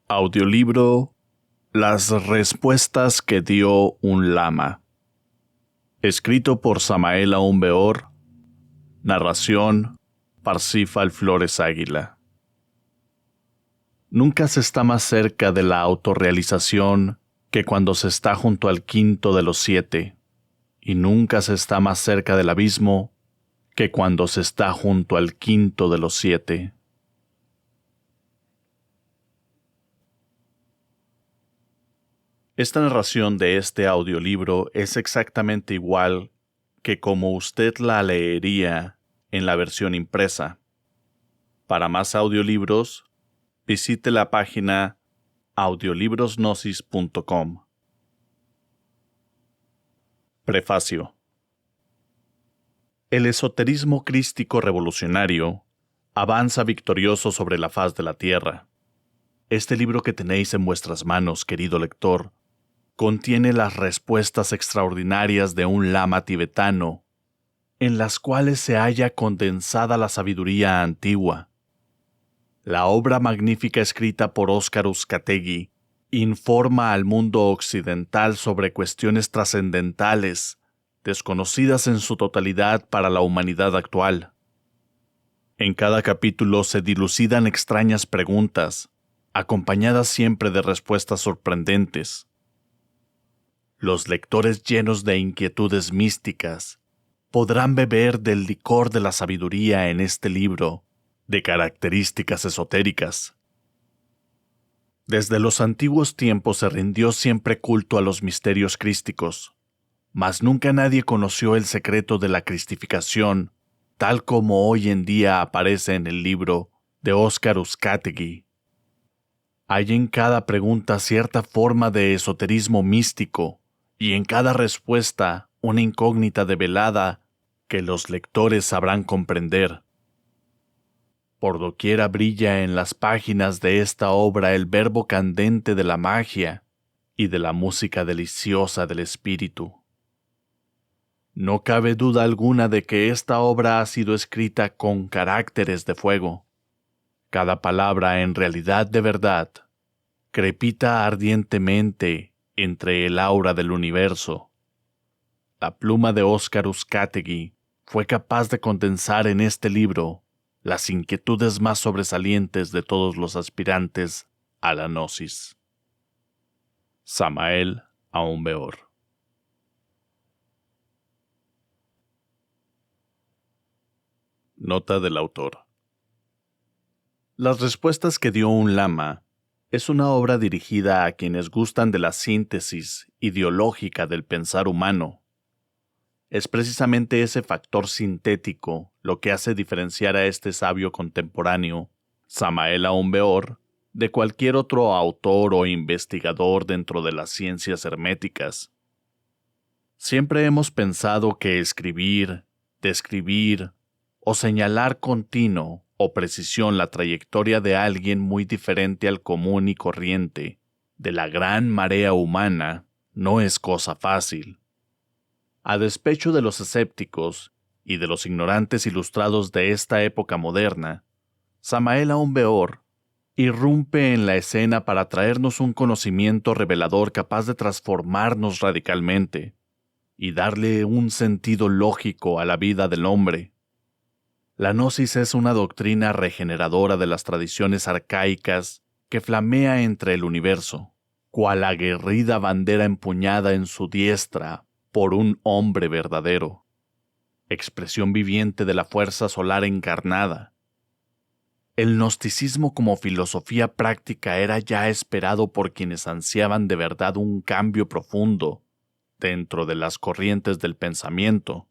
Audiolibro Las respuestas que dio un lama. Escrito por Samael Aumbeor. Narración Parsifal Flores Águila. Nunca se está más cerca de la autorrealización que cuando se está junto al quinto de los 7, y nunca se está más cerca del abismo que cuando se está junto al quinto de los 7. Esta narración de este audiolibro es exactamente igual que como usted la leería en la versión impresa. Para más audiolibros, visite la página audiolibrosgnosis.com. Prefacio. El esoterismo crístico revolucionario avanza victorioso sobre la faz de la tierra. Este libro que tenéis en vuestras manos, querido lector, contiene las respuestas extraordinarias de un lama tibetano, en las cuales se halla condensada la sabiduría antigua. La obra magnífica escrita por Óscar Uzcategui informa al mundo occidental sobre cuestiones trascendentales, desconocidas en su totalidad para la humanidad actual. En cada capítulo se dilucidan extrañas preguntas, acompañadas siempre de respuestas sorprendentes. Los lectores llenos de inquietudes místicas podrán beber del licor de la sabiduría en este libro, de características esotéricas. Desde los antiguos tiempos se rindió siempre culto a los misterios crísticos, mas nunca nadie conoció el secreto de la cristificación, tal como hoy en día aparece en el libro de Óscar Uzcategui. Hay en cada pregunta cierta forma de esoterismo místico, y en cada respuesta una incógnita develada que los lectores sabrán comprender. Por doquiera brilla en las páginas de esta obra el verbo candente de la magia y de la música deliciosa del espíritu. No cabe duda alguna de que esta obra ha sido escrita con caracteres de fuego. Cada palabra en realidad de verdad crepita ardientemente entre el aura del universo. La pluma de Óscar Uzcategui fue capaz de condensar en este libro las inquietudes más sobresalientes de todos los aspirantes a la gnosis. Samael Aumbeor. Nota del autor. Las respuestas que dio un lama es una obra dirigida a quienes gustan de la síntesis ideológica del pensar humano. Es precisamente ese factor sintético lo que hace diferenciar a este sabio contemporáneo, Samael Aumbeor, de cualquier otro autor o investigador dentro de las ciencias herméticas. Siempre hemos pensado que escribir, describir o señalar continuo o precisión la trayectoria de alguien muy diferente al común y corriente, de la gran marea humana, no es cosa fácil. A despecho de los escépticos y de los ignorantes ilustrados de esta época moderna, Samael Aumbeor irrumpe en la escena para traernos un conocimiento revelador capaz de transformarnos radicalmente y darle un sentido lógico a la vida del hombre. La gnosis es una doctrina regeneradora de las tradiciones arcaicas que flamea entre el universo, cual aguerrida bandera empuñada en su diestra por un hombre verdadero, expresión viviente de la fuerza solar encarnada. El gnosticismo como filosofía práctica era ya esperado por quienes ansiaban de verdad un cambio profundo dentro de las corrientes del pensamiento.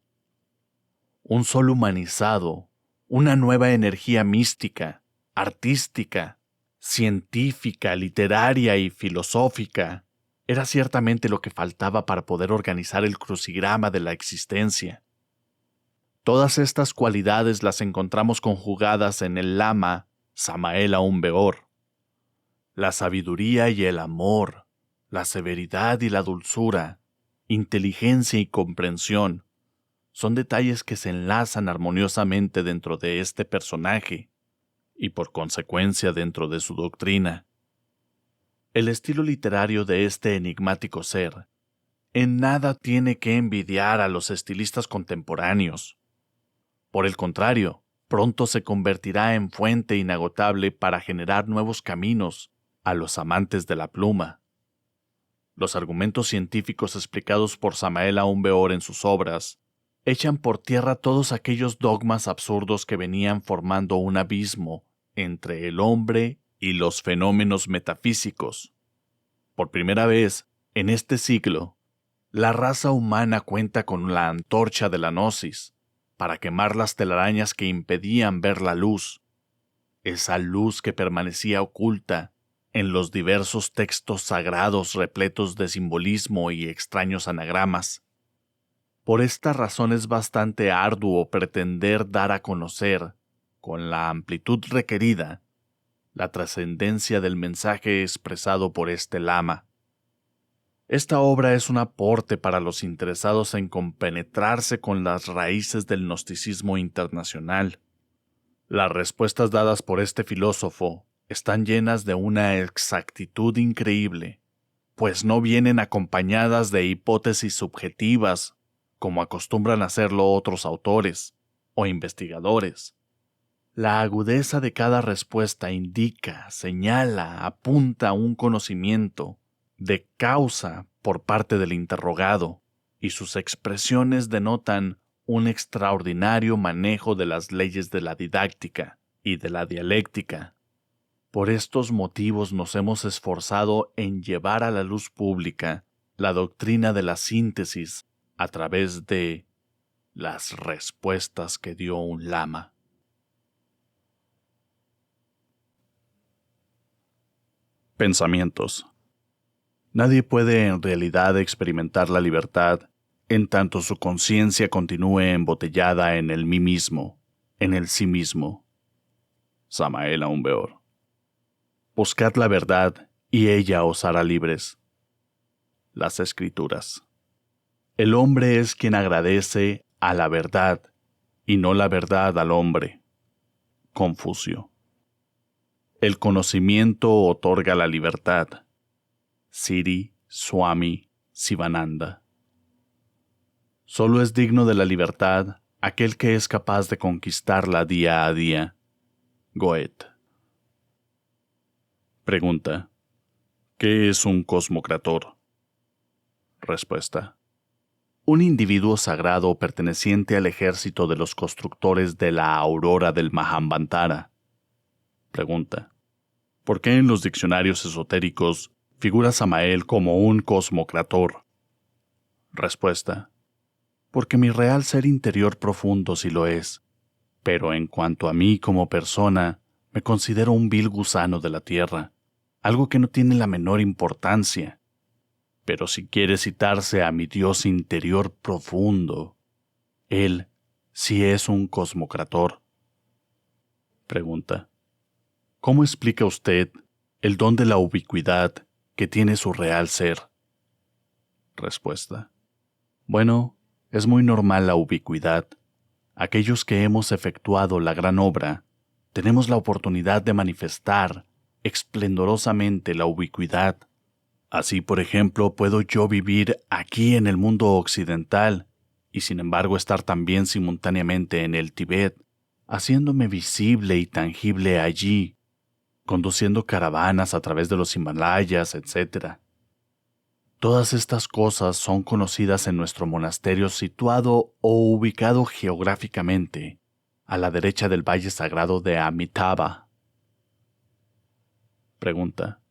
Un sol humanizado, una nueva energía mística, artística, científica, literaria y filosófica, era ciertamente lo que faltaba para poder organizar el crucigrama de la existencia. Todas estas cualidades las encontramos conjugadas en el lama Samael Aumbeor. La sabiduría y el amor, la severidad y la dulzura, inteligencia y comprensión, son detalles que se enlazan armoniosamente dentro de este personaje y por consecuencia dentro de su doctrina. El estilo literario de este enigmático ser en nada tiene que envidiar a los estilistas contemporáneos. Por el contrario, pronto se convertirá en fuente inagotable para generar nuevos caminos a los amantes de la pluma. Los argumentos científicos explicados por Samael Aun-Weor en sus obras echan por tierra todos aquellos dogmas absurdos que venían formando un abismo entre el hombre y los fenómenos metafísicos. Por primera vez, en este siglo, la raza humana cuenta con la antorcha de la gnosis para quemar las telarañas que impedían ver la luz, esa luz que permanecía oculta en los diversos textos sagrados repletos de simbolismo y extraños anagramas. Por esta razón es bastante arduo pretender dar a conocer, con la amplitud requerida, la trascendencia del mensaje expresado por este lama. Esta obra es un aporte para los interesados en compenetrarse con las raíces del gnosticismo internacional. Las respuestas dadas por este filósofo están llenas de una exactitud increíble, pues no vienen acompañadas de hipótesis subjetivas, como acostumbran hacerlo otros autores o investigadores. La agudeza de cada respuesta indica, señala, apunta a un conocimiento de causa por parte del interrogado, y sus expresiones denotan un extraordinario manejo de las leyes de la didáctica y de la dialéctica. Por estos motivos nos hemos esforzado en llevar a la luz pública la doctrina de la síntesis a través de las respuestas que dio un lama. Pensamientos. Nadie puede en realidad experimentar la libertad en tanto su conciencia continúe embotellada en el mí mismo, en el sí mismo. Samael Aun-Weor. Buscad la verdad y ella os hará libres. Las Escrituras. El hombre es quien agradece a la verdad y no la verdad al hombre. Confucio. El conocimiento otorga la libertad. Sri Swami Sivananda. Solo es digno de la libertad aquel que es capaz de conquistarla día a día. Goethe. Pregunta: ¿qué es un cosmocrator? Respuesta: un individuo sagrado perteneciente al ejército de los constructores de la aurora del Mahamvantara. Pregunta: ¿por qué en los diccionarios esotéricos figura Samael como un cosmocrator? Respuesta: porque mi real ser interior profundo sí lo es, pero en cuanto a mí como persona, me considero un vil gusano de la tierra, algo que no tiene la menor importancia. Pero si quiere citarse a mi Dios interior profundo, Él sí es un cosmocrator. Pregunta: ¿cómo explica usted el don de la ubicuidad que tiene su real ser? Respuesta: bueno, es muy normal la ubicuidad. Aquellos que hemos efectuado la gran obra, tenemos la oportunidad de manifestar esplendorosamente la ubicuidad. Así, por ejemplo, puedo yo vivir aquí en el mundo occidental y sin embargo estar también simultáneamente en el Tíbet, haciéndome visible y tangible allí, conduciendo caravanas a través de los Himalayas, etc. Todas estas cosas son conocidas en nuestro monasterio situado o ubicado geográficamente a la derecha del valle sagrado de Amitabha. Pregunta: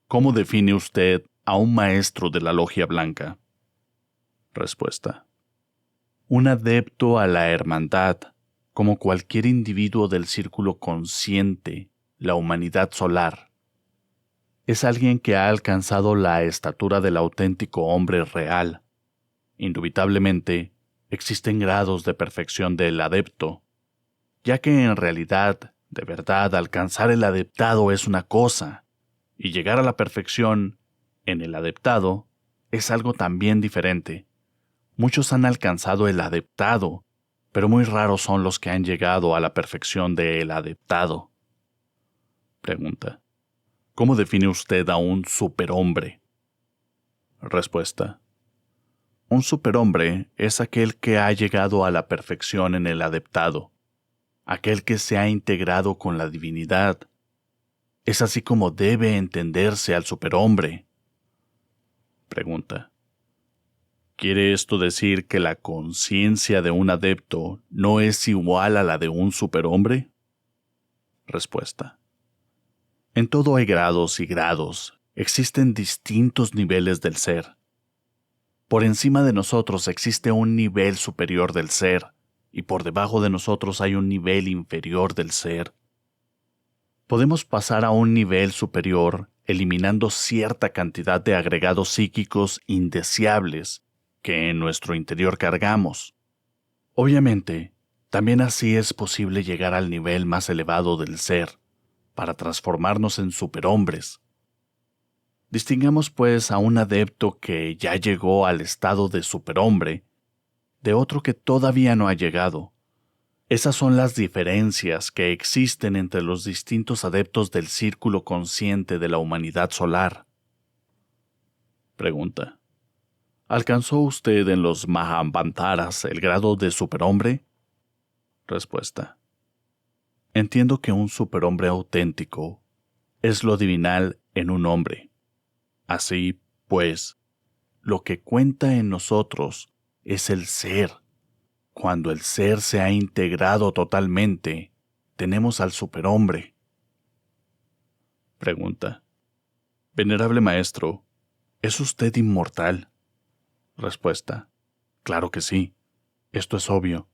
¿cómo define usted a un maestro de la logia blanca? Respuesta: un adepto a la hermandad, como cualquier individuo del círculo consciente, la humanidad solar. Es alguien que ha alcanzado la estatura del auténtico hombre real. Indubitablemente, existen grados de perfección del adepto, ya que en realidad, de verdad, alcanzar el adeptado es una cosa, y llegar a la perfección en el adeptado es algo también diferente. Muchos han alcanzado el adeptado, pero muy raros son los que han llegado a la perfección del adeptado. Pregunta: ¿Cómo define usted a un superhombre? Respuesta. Un superhombre es aquel que ha llegado a la perfección en el adeptado, aquel que se ha integrado con la divinidad. Es así como debe entenderse al superhombre. Pregunta. ¿Quiere esto decir que la conciencia de un adepto no es igual a la de un superhombre? Respuesta. En todo hay grados y grados. Existen distintos niveles del ser. Por encima de nosotros existe un nivel superior del ser, y por debajo de nosotros hay un nivel inferior del ser. Podemos pasar a un nivel superior eliminando cierta cantidad de agregados psíquicos indeseables que en nuestro interior cargamos. Obviamente, también así es posible llegar al nivel más elevado del ser, para transformarnos en superhombres. Distingamos pues a un adepto que ya llegó al estado de superhombre de otro que todavía no ha llegado. Esas son las diferencias que existen entre los distintos adeptos del círculo consciente de la humanidad solar. Pregunta. ¿Alcanzó usted en los Mahamantaras el grado de superhombre? Respuesta. Entiendo que un superhombre auténtico es lo divinal en un hombre. Así, pues, lo que cuenta en nosotros es el ser. Cuando el ser se ha integrado totalmente, tenemos al superhombre. Pregunta. Venerable maestro, ¿es usted inmortal? Respuesta. Claro que sí. Esto es obvio,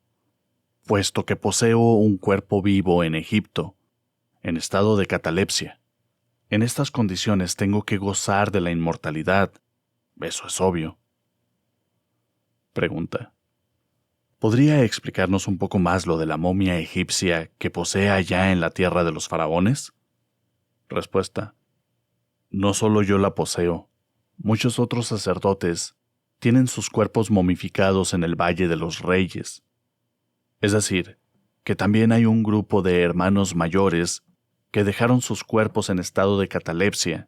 puesto que poseo un cuerpo vivo en Egipto, en estado de catalepsia. En estas condiciones tengo que gozar de la inmortalidad. Eso es obvio. Pregunta. ¿Podría explicarnos un poco más lo de la momia egipcia que posee allá en la tierra de los faraones? Respuesta. No solo yo la poseo. Muchos otros sacerdotes tienen sus cuerpos momificados en el Valle de los Reyes. Es decir, que también hay un grupo de hermanos mayores que dejaron sus cuerpos en estado de catalepsia,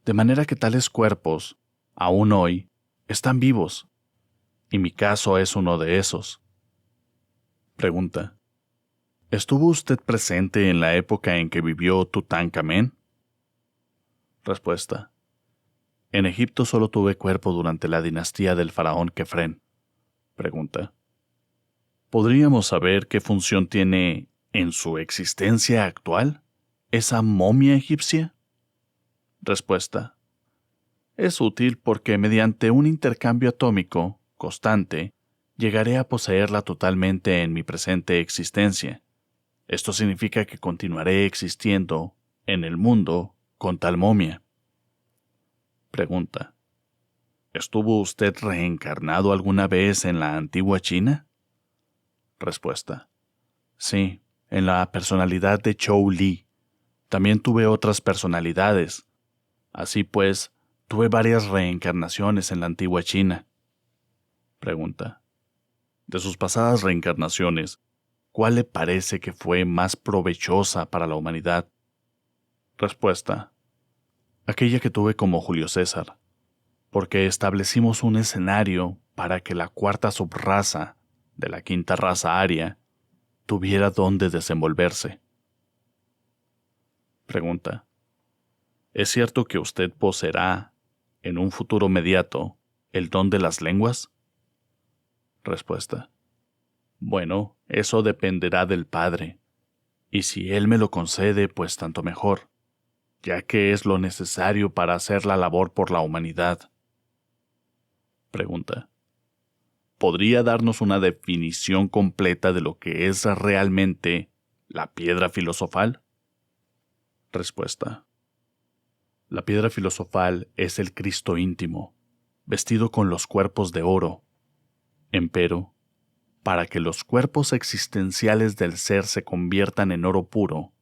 de manera que tales cuerpos, aún hoy, están vivos, y mi caso es uno de esos. Pregunta. ¿Estuvo usted presente en la época en que vivió Tutankamén? Respuesta. En Egipto solo tuve cuerpo durante la dinastía del faraón Kefren. Pregunta. ¿Podríamos saber qué función tiene en su existencia actual esa momia egipcia? Respuesta. Es útil porque mediante un intercambio atómico constante llegaré a poseerla totalmente en mi presente existencia. Esto significa que continuaré existiendo en el mundo con tal momia. Pregunta. ¿Estuvo usted reencarnado alguna vez en la antigua China? Respuesta. Sí, en la personalidad de Chou Li. También tuve otras personalidades. Así pues, tuve varias reencarnaciones en la antigua China. Pregunta. De sus pasadas reencarnaciones, ¿cuál le parece que fue más provechosa para la humanidad? Respuesta. Aquella que tuve como Julio César, porque establecimos un escenario para que la cuarta subraza de la quinta raza aria tuviera dónde desenvolverse. Pregunta. ¿Es cierto que usted poseerá, en un futuro inmediato, el don de las lenguas? Respuesta. Bueno, eso dependerá del Padre, y si Él me lo concede, pues tanto mejor, ya que es lo necesario para hacer la labor por la humanidad. Pregunta. ¿Podría darnos una definición completa de lo que es realmente la piedra filosofal? Respuesta. La piedra filosofal es el Cristo íntimo, vestido con los cuerpos de oro. Empero, para que los cuerpos existenciales del ser se conviertan en oro puro,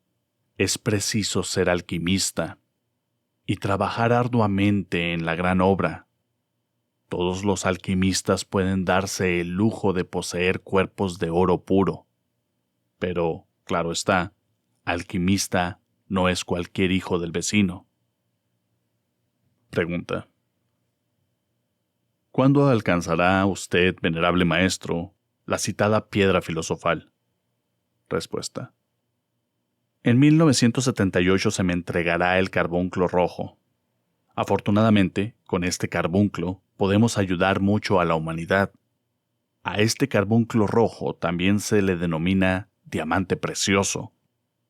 es preciso ser alquimista y trabajar arduamente en la gran obra. Todos los alquimistas pueden darse el lujo de poseer cuerpos de oro puro. Pero, claro está, alquimista no es cualquier hijo del vecino. Pregunta. ¿Cuándo alcanzará usted, venerable maestro, la citada piedra filosofal? Respuesta. En 1978 se me entregará el carbunclo rojo. Afortunadamente, con este carbunclo podemos ayudar mucho a la humanidad. A este carbunclo rojo también se le denomina diamante precioso,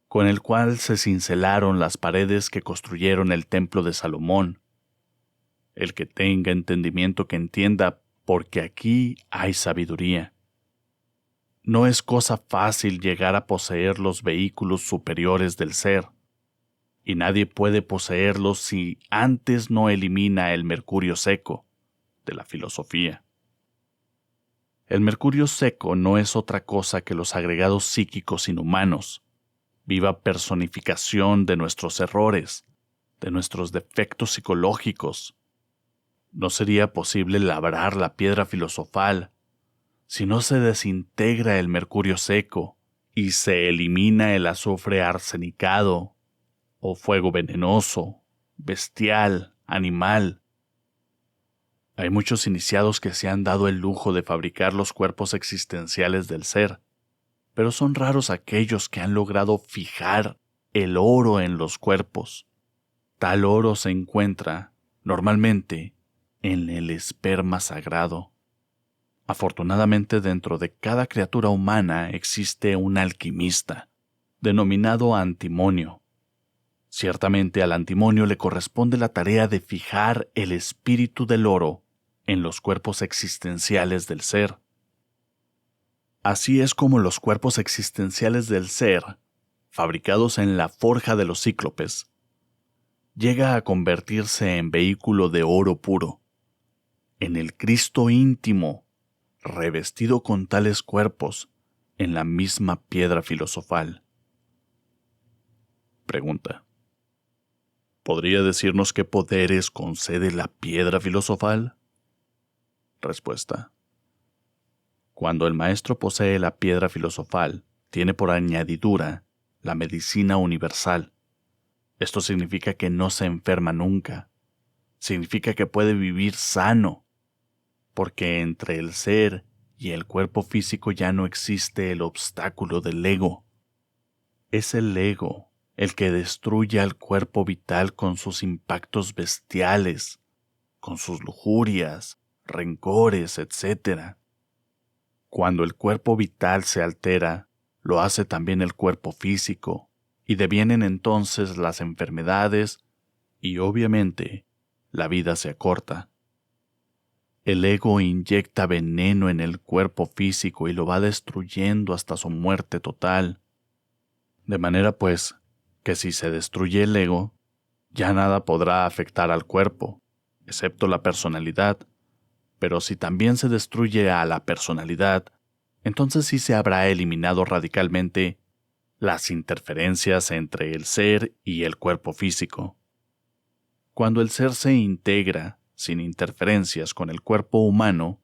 con el cual se cincelaron las paredes que construyeron el templo de Salomón. El que tenga entendimiento que entienda, porque aquí hay sabiduría. No es cosa fácil llegar a poseer los vehículos superiores del ser, y nadie puede poseerlos si antes no elimina el mercurio seco de la filosofía. El mercurio seco no es otra cosa que los agregados psíquicos inhumanos, viva personificación de nuestros errores, de nuestros defectos psicológicos. No sería posible labrar la piedra filosofal si no se desintegra el mercurio seco y se elimina el azufre arsenicado o fuego venenoso, bestial, animal. Hay muchos iniciados que se han dado el lujo de fabricar los cuerpos existenciales del ser, pero son raros aquellos que han logrado fijar el oro en los cuerpos. Tal oro se encuentra, normalmente, en el esperma sagrado. Afortunadamente, dentro de cada criatura humana existe un alquimista, denominado antimonio. Ciertamente al antimonio le corresponde la tarea de fijar el espíritu del oro en los cuerpos existenciales del ser. Así es como los cuerpos existenciales del ser, fabricados en la forja de los cíclopes, llega a convertirse en vehículo de oro puro, en el Cristo íntimo, revestido con tales cuerpos en la misma piedra filosofal. Pregunta. ¿Podría decirnos qué poderes concede la piedra filosofal? Respuesta. Cuando el maestro posee la piedra filosofal, tiene por añadidura la medicina universal. Esto significa que no se enferma nunca. Significa que puede vivir sano, porque entre el ser y el cuerpo físico ya no existe el obstáculo del ego. Es el ego el que destruye al cuerpo vital con sus impactos bestiales, con sus lujurias, rencores, etc. Cuando el cuerpo vital se altera, lo hace también el cuerpo físico, y devienen entonces las enfermedades y, obviamente, la vida se acorta. El ego inyecta veneno en el cuerpo físico y lo va destruyendo hasta su muerte total. De manera, pues, que si se destruye el ego, ya nada podrá afectar al cuerpo, excepto la personalidad. Pero si también se destruye a la personalidad, entonces sí se habrá eliminado radicalmente las interferencias entre el ser y el cuerpo físico. Cuando el ser se integra, sin interferencias con el cuerpo humano,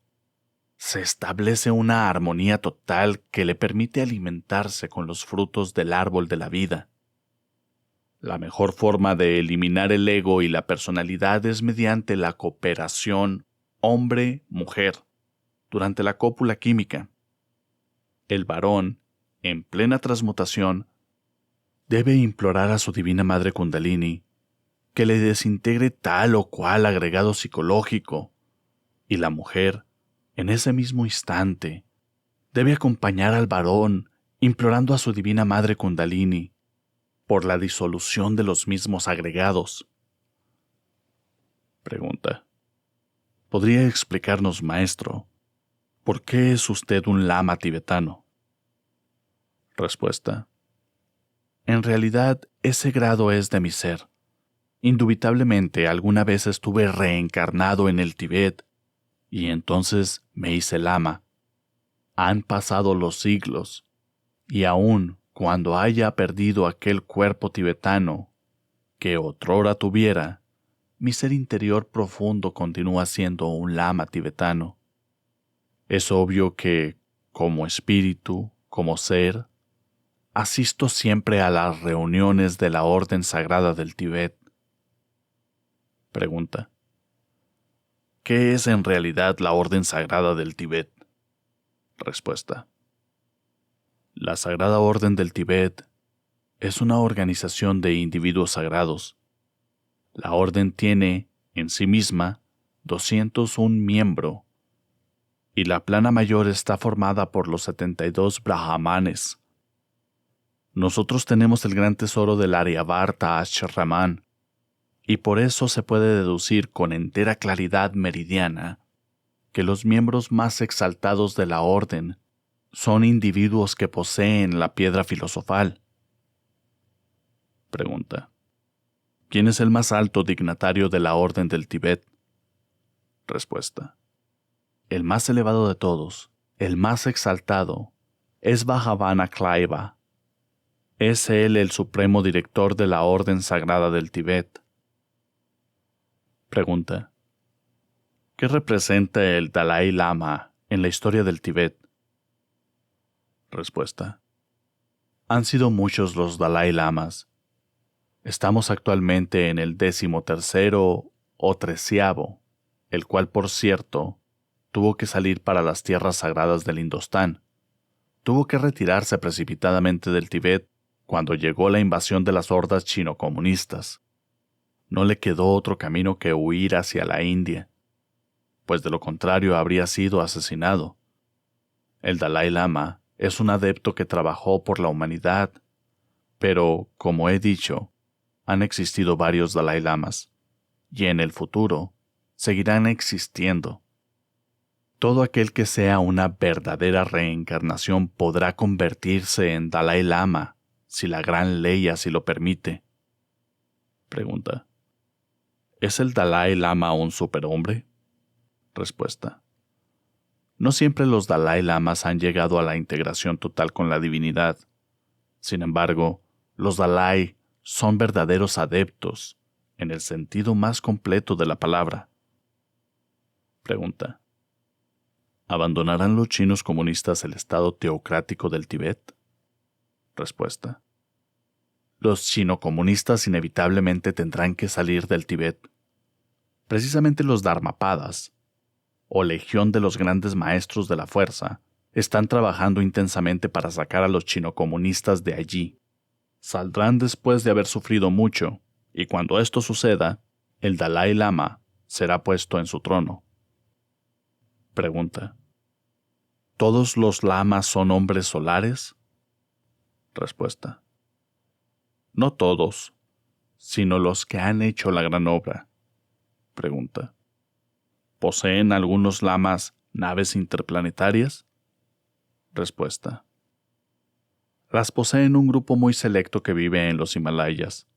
se establece una armonía total que le permite alimentarse con los frutos del árbol de la vida. La mejor forma de eliminar el ego y la personalidad es mediante la cooperación hombre-mujer durante la cópula química. El varón, en plena transmutación, debe implorar a su divina madre Kundalini que le desintegre tal o cual agregado psicológico, y la mujer, en ese mismo instante, debe acompañar al varón implorando a su divina madre Kundalini por la disolución de los mismos agregados. Pregunta. ¿Podría explicarnos, maestro, por qué es usted un lama tibetano? Respuesta. En realidad, ese grado es de mi ser. Indubitablemente, alguna vez estuve reencarnado en el Tíbet, y entonces me hice lama. Han pasado los siglos, y aun cuando haya perdido aquel cuerpo tibetano que otrora tuviera, mi ser interior profundo continúa siendo un lama tibetano. Es obvio que, como espíritu, como ser, Asisto siempre a las reuniones de la Orden Sagrada del Tíbet. Pregunta. ¿Qué es en realidad la Orden Sagrada del Tíbet? Respuesta. La Sagrada Orden del Tíbet es una organización de individuos sagrados. La orden tiene, en sí misma, 201 miembros, y la plana mayor está formada por los 72 brahmanes. Nosotros tenemos el gran tesoro del Aryabharta Ashraman, y por eso se puede deducir con entera claridad meridiana que los miembros más exaltados de la orden son individuos que poseen la piedra filosofal. Pregunta. ¿Quién es el más alto dignatario de la Orden del Tíbet? Respuesta. El más elevado de todos, el más exaltado, es Bhagavan Klaiva. Es él el supremo director de la Orden Sagrada del Tíbet. Pregunta. ¿Qué representa el Dalai Lama en la historia del Tíbet? Respuesta. Han sido muchos los Dalai Lamas. Estamos actualmente en el 13º o 13º, el cual, por cierto, tuvo que salir para las tierras sagradas del Indostán. Tuvo que retirarse precipitadamente del Tíbet cuando llegó la invasión de las hordas chino-comunistas. No le quedó otro camino que huir hacia la India, pues de lo contrario habría sido asesinado. El Dalai Lama es un adepto que trabajó por la humanidad, pero, como he dicho, han existido varios Dalai Lamas, y en el futuro seguirán existiendo. Todo aquel que sea una verdadera reencarnación podrá convertirse en Dalai Lama, si la gran ley así lo permite. Pregunta. ¿Es el Dalai Lama un superhombre? Respuesta. No siempre los Dalai Lamas han llegado a la integración total con la divinidad. Sin embargo, los Dalai son verdaderos adeptos, en el sentido más completo de la palabra. Pregunta. ¿Abandonarán los chinos comunistas el estado teocrático del Tíbet? Respuesta. Los chino-comunistas inevitablemente tendrán que salir del Tíbet. Precisamente los Dharmapadas, o Legión de los Grandes Maestros de la Fuerza, están trabajando intensamente para sacar a los chino-comunistas de allí. Saldrán después de haber sufrido mucho, y cuando esto suceda, el Dalai Lama será puesto en su trono. Pregunta. ¿Todos los lamas son hombres solares? Respuesta. No todos, sino los que han hecho la gran obra. Pregunta. ¿Poseen algunos lamas naves interplanetarias? Respuesta. Las poseen un grupo muy selecto que vive en los Himalayas,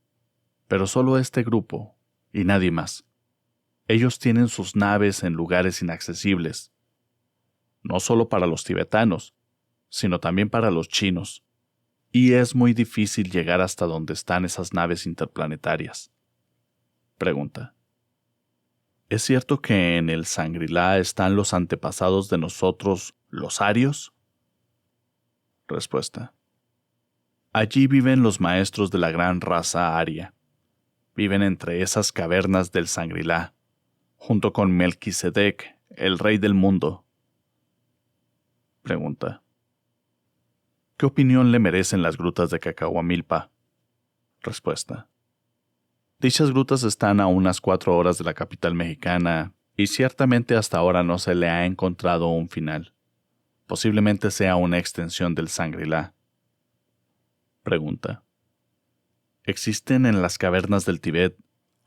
pero solo este grupo, y nadie más. Ellos tienen sus naves en lugares inaccesibles, no solo para los tibetanos, sino también para los chinos, y es muy difícil llegar hasta donde están esas naves interplanetarias. Pregunta. ¿Es cierto que en el Shangri-La están los antepasados de nosotros, los arios? Respuesta. Allí viven los maestros de la gran raza aria. Viven entre esas cavernas del Shangri-La, junto con Melquisedec, el rey del mundo. Pregunta. ¿Qué opinión le merecen las grutas de Cacahuamilpa? Respuesta. Dichas grutas están a unas 4 horas de la capital mexicana y ciertamente hasta ahora no se le ha encontrado un final. Posiblemente sea una extensión del Shangri-La. Pregunta. ¿Existen en las cavernas del Tíbet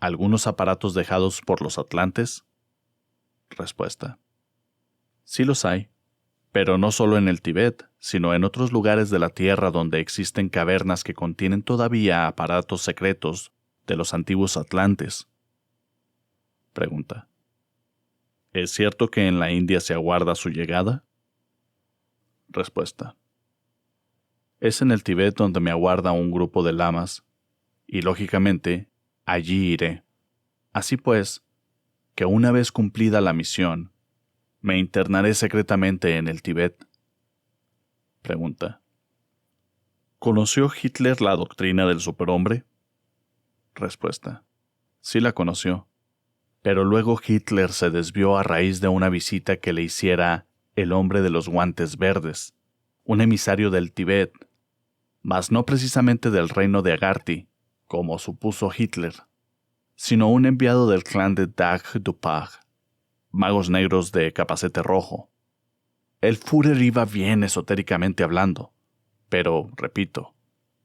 algunos aparatos dejados por los atlantes? Respuesta. Sí los hay, pero no solo en el Tíbet, sino en otros lugares de la Tierra donde existen cavernas que contienen todavía aparatos secretos de los antiguos atlantes. Pregunta. ¿Es cierto que en la India se aguarda su llegada? Respuesta. Es en el Tíbet donde me aguarda un grupo de lamas, y lógicamente, allí iré. Así pues, que una vez cumplida la misión, me internaré secretamente en el Tíbet. Pregunta. ¿Conoció Hitler la doctrina del superhombre? Respuesta: sí la conoció, pero luego Hitler se desvió a raíz de una visita que le hiciera el hombre de los guantes verdes, un emisario del Tíbet, mas no precisamente del reino de Agarthy, como supuso Hitler, sino un enviado del clan de Dag Dupag, magos negros de capacete rojo. El Führer iba bien esotéricamente hablando, pero, repito,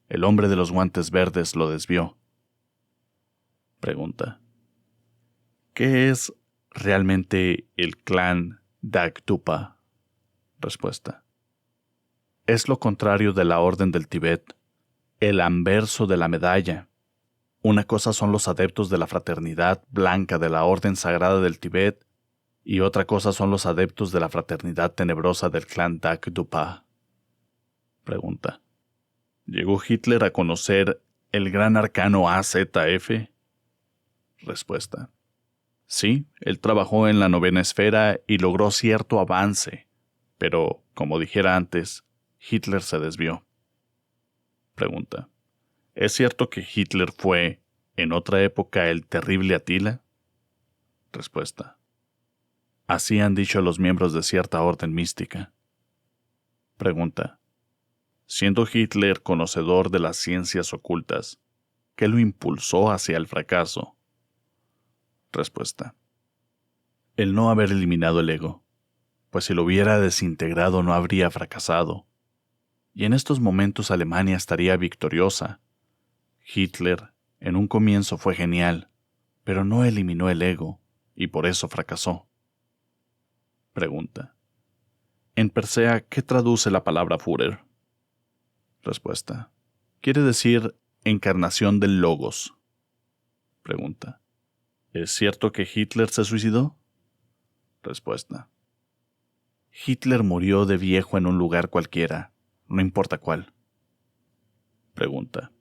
el hombre de los guantes verdes lo desvió. Pregunta: ¿qué es realmente el clan Dagdupa? Respuesta: es lo contrario de la Orden del Tíbet, el anverso de la medalla. Una cosa son los adeptos de la fraternidad blanca de la Orden Sagrada del Tíbet y otra cosa son los adeptos de la fraternidad tenebrosa del clan Dagdupa. Pregunta: ¿llegó Hitler a conocer el gran arcano AZF? Respuesta: sí, él trabajó en la novena esfera y logró cierto avance, pero, como dijera antes, Hitler se desvió. Pregunta: ¿es cierto que Hitler fue, en otra época, el terrible Atila? Respuesta: así han dicho los miembros de cierta orden mística. Pregunta: siendo Hitler conocedor de las ciencias ocultas, ¿qué lo impulsó hacia el fracaso? Respuesta: el no haber eliminado el ego, pues si lo hubiera desintegrado no habría fracasado. Y en estos momentos Alemania estaría victoriosa. Hitler, en un comienzo fue genial, pero no eliminó el ego, y por eso fracasó. Pregunta: en persea, ¿qué traduce la palabra Führer? Respuesta: quiere decir encarnación del Logos. Pregunta: ¿es cierto que Hitler se suicidó? Respuesta: Hitler murió de viejo en un lugar cualquiera, no importa cuál. Pregunta: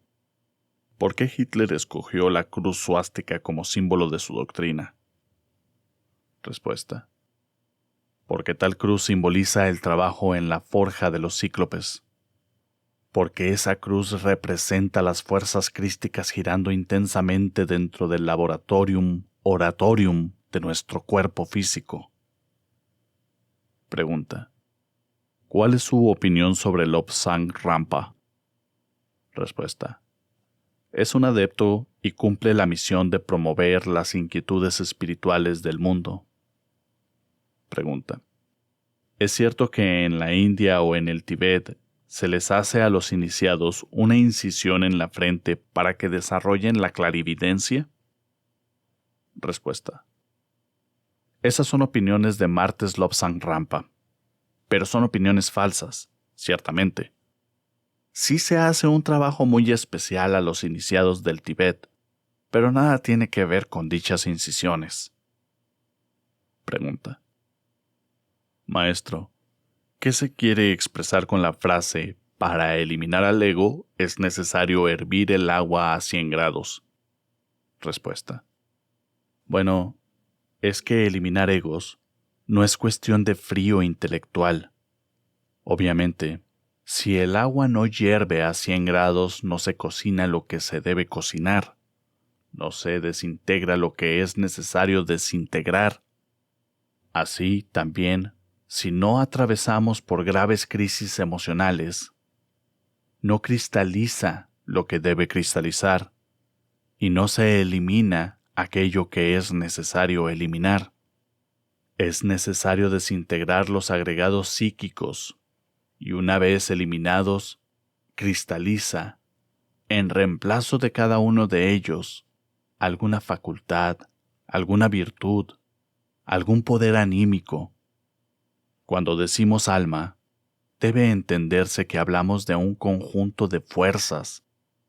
¿por qué Hitler escogió la cruz suástica como símbolo de su doctrina? Respuesta: porque tal cruz simboliza el trabajo en la forja de los cíclopes. Porque esa cruz representa las fuerzas crísticas girando intensamente dentro del laboratorium, oratorium de nuestro cuerpo físico. Pregunta: ¿cuál es su opinión sobre Lobsang Rampa? Respuesta: es un adepto y cumple la misión de promover las inquietudes espirituales del mundo. Pregunta: ¿es cierto que en la India o en el Tíbet se les hace a los iniciados una incisión en la frente para que desarrollen la clarividencia? Respuesta: esas son opiniones de Martes Lobsang Rampa, pero son opiniones falsas, ciertamente. Sí se hace un trabajo muy especial a los iniciados del Tíbet, pero nada tiene que ver con dichas incisiones. Pregunta: maestro, ¿qué se quiere expresar con la frase para eliminar al ego es necesario hervir el agua a 100 grados? Respuesta: bueno, es que eliminar egos no es cuestión de frío intelectual. Obviamente, si el agua no hierve a 100 grados, no se cocina lo que se debe cocinar. No se desintegra lo que es necesario desintegrar. Así, también, si no atravesamos por graves crisis emocionales, no cristaliza lo que debe cristalizar, y no se elimina aquello que es necesario eliminar. Es necesario desintegrar los agregados psíquicos, y una vez eliminados, cristaliza, en reemplazo de cada uno de ellos, alguna facultad, alguna virtud, algún poder anímico. Cuando decimos alma, debe entenderse que hablamos de un conjunto de fuerzas,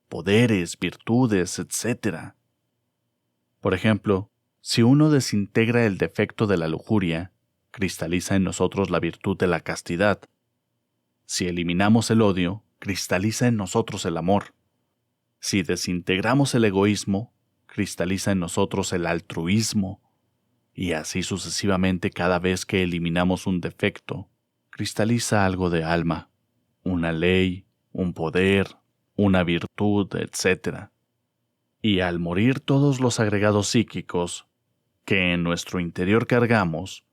poderes, virtudes, etc. Por ejemplo, si uno desintegra el defecto de la lujuria, cristaliza en nosotros la virtud de la castidad. Si eliminamos el odio, cristaliza en nosotros el amor. Si desintegramos el egoísmo, cristaliza en nosotros el altruismo. Y así sucesivamente cada vez que eliminamos un defecto, cristaliza algo de alma, una ley, un poder, una virtud, etc. Y al morir todos los agregados psíquicos que en nuestro interior cargamos,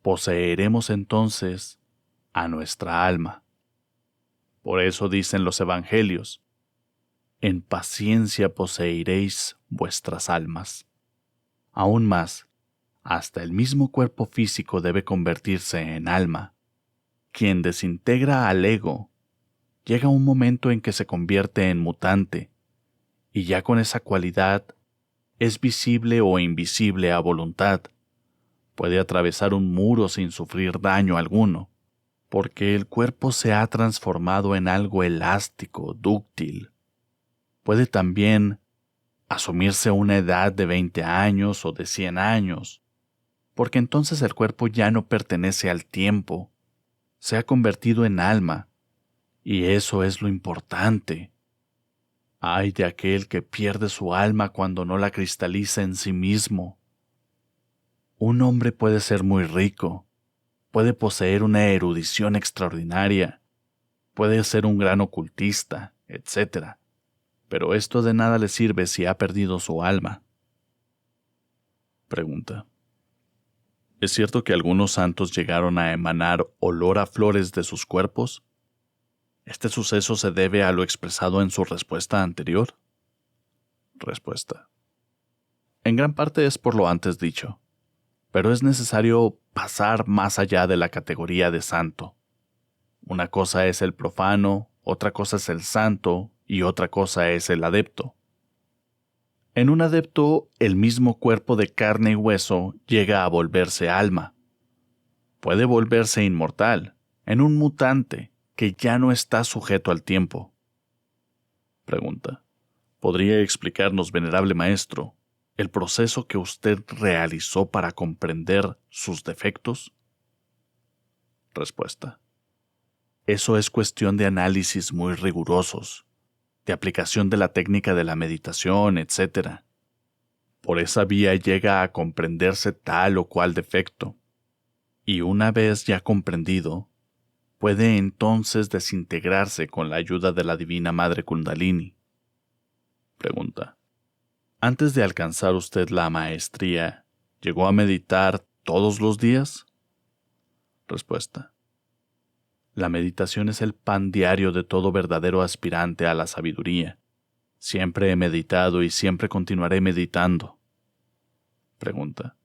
poseeremos entonces a nuestra alma. Por eso dicen los evangelios: en paciencia poseeréis vuestras almas. Aún más, hasta el mismo cuerpo físico debe convertirse en alma. Quien desintegra al ego, llega un momento en que se convierte en mutante, y ya con esa cualidad es visible o invisible a voluntad. Puede atravesar un muro sin sufrir daño alguno, porque el cuerpo se ha transformado en algo elástico, dúctil. Puede también asumirse una edad de 20 años o de 100 años, porque entonces el cuerpo ya no pertenece al tiempo, se ha convertido en alma, y eso es lo importante. Ay de aquel que pierde su alma cuando no la cristaliza en sí mismo. Un hombre puede ser muy rico, puede poseer una erudición extraordinaria, puede ser un gran ocultista, etc. Pero esto de nada le sirve si ha perdido su alma. Pregunta: ¿es cierto que algunos santos llegaron a emanar olor a flores de sus cuerpos? ¿Este suceso se debe a lo expresado en su respuesta anterior? Respuesta: en gran parte es por lo antes dicho, pero es necesario pasar más allá de la categoría de santo. Una cosa es el profano, otra cosa es el santo y otra cosa es el adepto. En un adepto, el mismo cuerpo de carne y hueso llega a volverse alma. Puede volverse inmortal, en un mutante que ya no está sujeto al tiempo. Pregunta: ¿podría explicarnos, venerable maestro, el proceso que usted realizó para comprender sus defectos? Respuesta: eso es cuestión de análisis muy rigurosos, de aplicación de la técnica de la meditación, etc. Por esa vía llega a comprenderse tal o cual defecto, y una vez ya comprendido, puede entonces desintegrarse con la ayuda de la Divina Madre Kundalini. Pregunta: antes de alcanzar usted la maestría, ¿llegó a meditar todos los días? Respuesta: la meditación es el pan diario de todo verdadero aspirante a la sabiduría. Siempre he meditado y siempre continuaré meditando. Pregunta: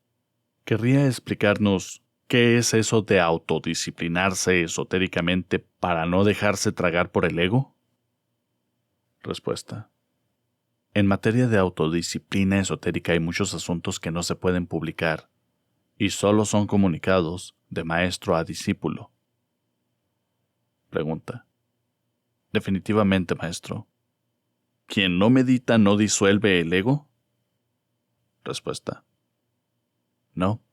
¿querría explicarnos qué es eso de autodisciplinarse esotéricamente para no dejarse tragar por el ego? Respuesta: en materia de autodisciplina esotérica hay muchos asuntos que no se pueden publicar y solo son comunicados de maestro a discípulo. Pregunta: definitivamente, maestro, ¿quien no medita no disuelve el ego? Respuesta: no,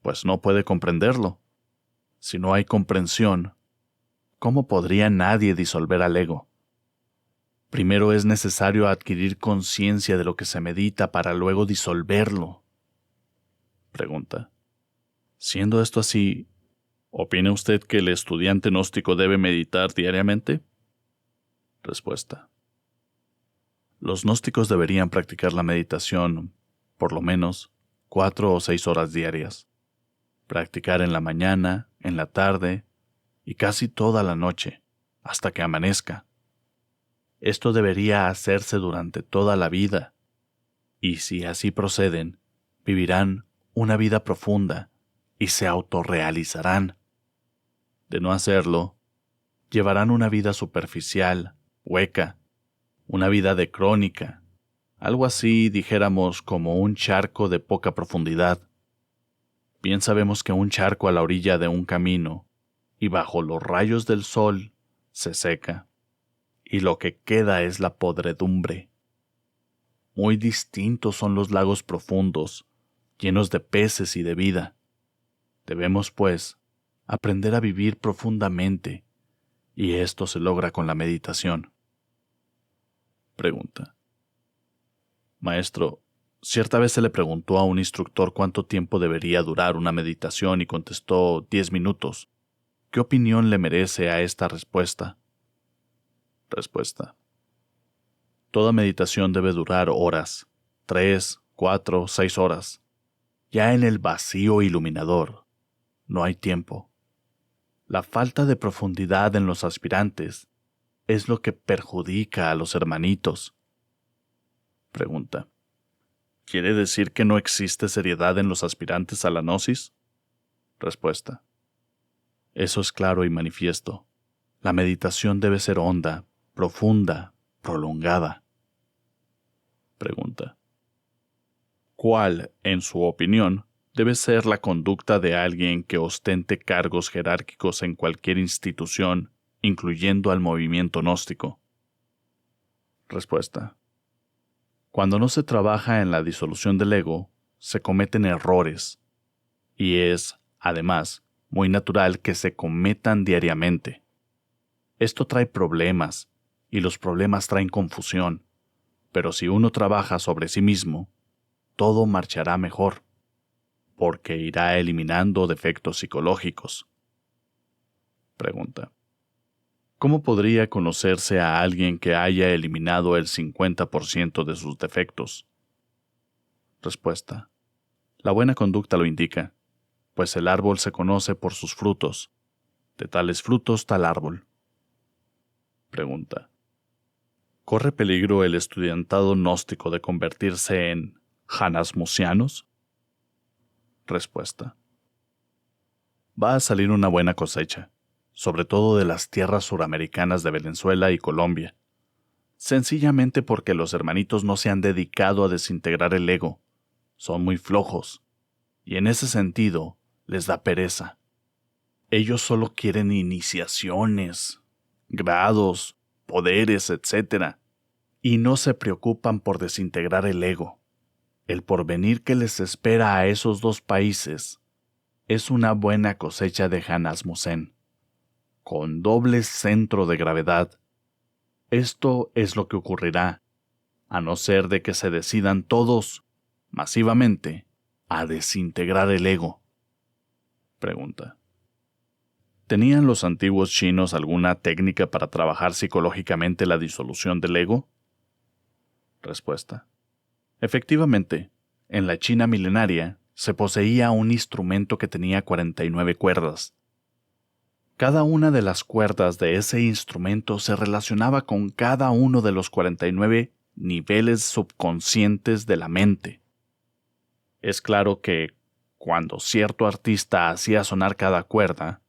pues no puede comprenderlo. Si no hay comprensión, ¿cómo podría nadie disolver al ego? Primero es necesario adquirir conciencia de lo que se medita para luego disolverlo. Pregunta: siendo esto así, ¿opina usted que el estudiante gnóstico debe meditar diariamente? Respuesta: los gnósticos deberían practicar la meditación, por lo menos, 4 o 6 horas diarias. Practicar en la mañana, en la tarde y casi toda la noche, hasta que amanezca. Esto debería hacerse durante toda la vida, y si así proceden, vivirán una vida profunda y se autorrealizarán. De no hacerlo, llevarán una vida superficial, hueca, una vida de crónica, algo así, dijéramos, como un charco de poca profundidad. Bien sabemos que un charco a la orilla de un camino y bajo los rayos del sol se seca, y lo que queda es la podredumbre. Muy distintos son los lagos profundos, llenos de peces y de vida. Debemos, pues, aprender a vivir profundamente, y esto se logra con la meditación. Pregunta: maestro, cierta vez se le preguntó a un instructor cuánto tiempo debería durar una meditación y contestó 10 minutos. ¿Qué opinión le merece a esta respuesta? Respuesta. Toda meditación debe durar horas, 3, 4, 6 horas. Ya en el vacío iluminador, no hay tiempo. La falta de profundidad en los aspirantes es lo que perjudica a los hermanitos. Pregunta. ¿Quiere decir que no existe seriedad en los aspirantes a la gnosis? Respuesta. Eso es claro y manifiesto. La meditación debe ser honda, profunda, prolongada. Pregunta. ¿Cuál, en su opinión, debe ser la conducta de alguien que ostente cargos jerárquicos en cualquier institución, incluyendo al movimiento gnóstico? Respuesta. Cuando no se trabaja en la disolución del ego, se cometen errores, y es, además, muy natural que se cometan diariamente. Esto trae problemas, y los problemas traen confusión, pero si uno trabaja sobre sí mismo, todo marchará mejor, porque irá eliminando defectos psicológicos. Pregunta. ¿Cómo podría conocerse a alguien que haya eliminado el 50% de sus defectos? Respuesta. La buena conducta lo indica, pues el árbol se conoce por sus frutos. De tales frutos tal árbol. Pregunta. ¿Corre peligro el estudiantado gnóstico de convertirse en janasmusianos? Respuesta. Va a salir una buena cosecha, sobre todo de las tierras suramericanas de Venezuela y Colombia, sencillamente porque los hermanitos no se han dedicado a desintegrar el ego, son muy flojos, y en ese sentido les da pereza. Ellos solo quieren iniciaciones, grados, poderes, etc., y no se preocupan por desintegrar el ego. El porvenir que les espera a esos dos países es una buena cosecha de Janasmusen, con doble centro de gravedad. Esto es lo que ocurrirá, a no ser de que se decidan todos, masivamente, a desintegrar el ego. Pregunta. ¿Tenían los antiguos chinos alguna técnica para trabajar psicológicamente la disolución del ego? Respuesta. Efectivamente, en la China milenaria se poseía un instrumento que tenía 49 cuerdas. Cada una de las cuerdas de ese instrumento se relacionaba con cada uno de los 49 niveles subconscientes de la mente. Es claro que, cuando cierto artista hacía sonar cada cuerda,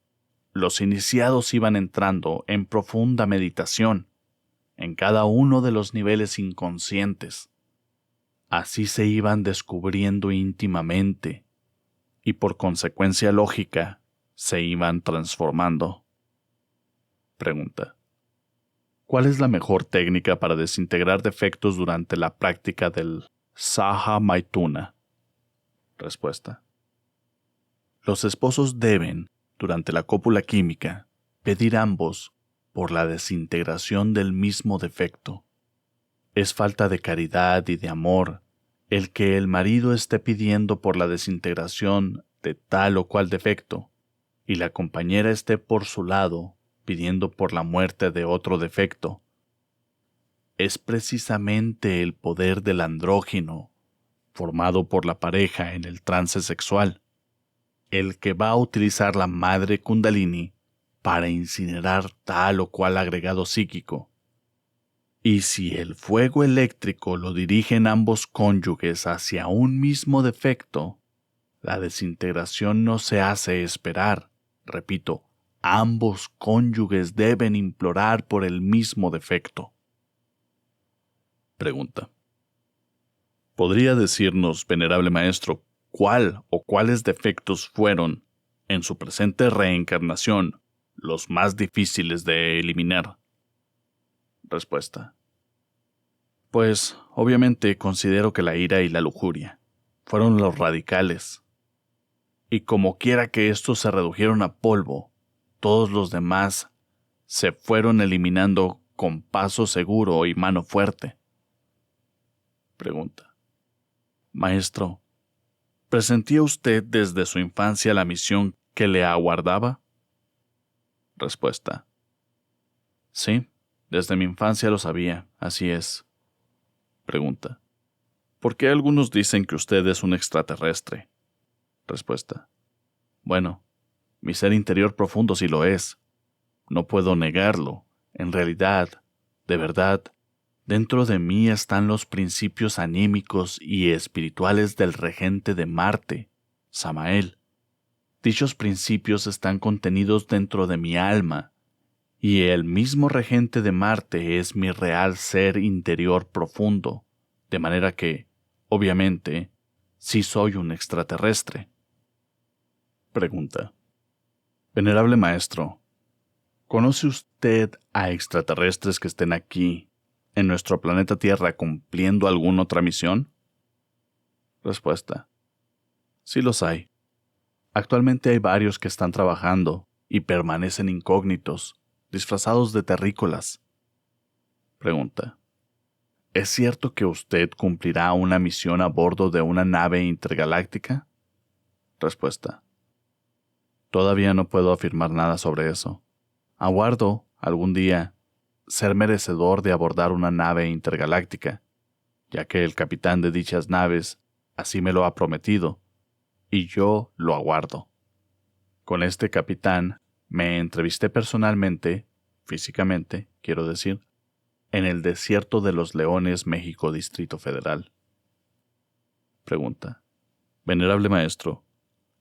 los iniciados iban entrando en profunda meditación en cada uno de los niveles inconscientes. Así se iban descubriendo íntimamente y por consecuencia lógica se iban transformando. Pregunta. ¿Cuál es la mejor técnica para desintegrar defectos durante la práctica del Saha Maituna? Respuesta. Los esposos deben, durante la cópula química, pedir ambos por la desintegración del mismo defecto. Es falta de caridad y de amor el que el marido esté pidiendo por la desintegración de tal o cual defecto, y la compañera esté por su lado pidiendo por la muerte de otro defecto. Es precisamente el poder del andrógino, formado por la pareja en el trance sexual, el que va a utilizar la madre Kundalini para incinerar tal o cual agregado psíquico. Y si el fuego eléctrico lo dirigen ambos cónyuges hacia un mismo defecto, la desintegración no se hace esperar. Repito, ambos cónyuges deben implorar por el mismo defecto. Pregunta. ¿Podría decirnos, venerable maestro, cuál o cuáles defectos fueron, en su presente reencarnación, los más difíciles de eliminar? Respuesta. Pues, obviamente, considero que la ira y la lujuria fueron los radicales. Y como quiera que estos se redujeron a polvo, todos los demás se fueron eliminando con paso seguro y mano fuerte. Pregunta. Maestro, ¿presentía usted desde su infancia la misión que le aguardaba? Respuesta. Sí, Desde mi infancia lo sabía, así es. Pregunta. ¿Por qué algunos dicen que usted es un extraterrestre? Respuesta. Bueno, mi ser interior profundo sí lo es. No puedo negarlo. En realidad, de verdad, dentro de mí están los principios anímicos y espirituales del regente de Marte, Samael. Dichos principios están contenidos dentro de mi alma, y el mismo regente de Marte es mi real ser interior profundo, de manera que, obviamente, sí soy un extraterrestre. Pregunta. Venerable maestro, ¿conoce usted a extraterrestres que estén aquí, en nuestro planeta Tierra, cumpliendo alguna otra misión? Respuesta. Sí los hay. Actualmente hay varios que están trabajando y permanecen incógnitos, disfrazados de terrícolas. Pregunta. ¿Es cierto que usted cumplirá una misión a bordo de una nave intergaláctica? Respuesta. Todavía no puedo afirmar nada sobre eso. Aguardo, algún día, ser merecedor de abordar una nave intergaláctica, ya que el capitán de dichas naves así me lo ha prometido, y yo lo aguardo. Con este capitán me entrevisté personalmente, físicamente, quiero decir, en el desierto de los Leones, México, Distrito Federal. Pregunta. Venerable maestro,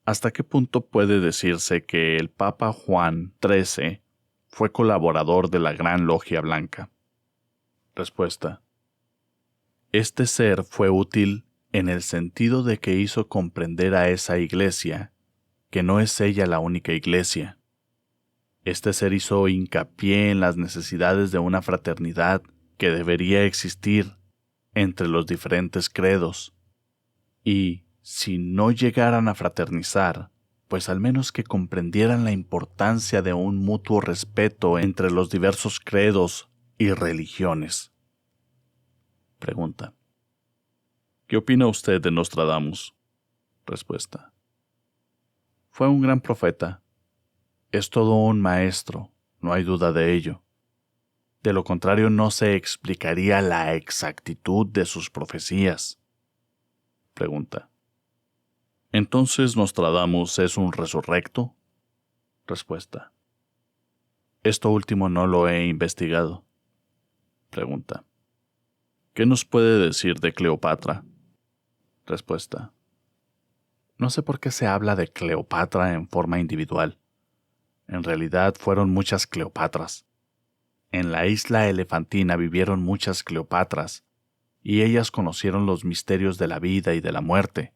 ¿hasta qué punto puede decirse que el Papa Juan XIII fue colaborador de la Gran Logia Blanca? Respuesta. Este ser fue útil en el sentido de que hizo comprender a esa iglesia que no es ella la única iglesia. Este ser hizo hincapié en las necesidades de una fraternidad que debería existir entre los diferentes credos, y, si no llegaran a fraternizar, pues al menos que comprendieran la importancia de un mutuo respeto entre los diversos credos y religiones. Pregunta. ¿Qué opina usted de Nostradamus? Respuesta. Fue un gran profeta. Es todo un maestro, no hay duda de ello. De lo contrario, no se explicaría la exactitud de sus profecías. Pregunta. ¿Entonces Nostradamus es un resurrecto? Respuesta. Esto último no lo he investigado. Pregunta. ¿Qué nos puede decir de Cleopatra? Respuesta. No sé por qué se habla de Cleopatra en forma individual. En realidad fueron muchas Cleopatras. En la isla Elefantina vivieron muchas Cleopatras, y ellas conocieron los misterios de la vida y de la muerte.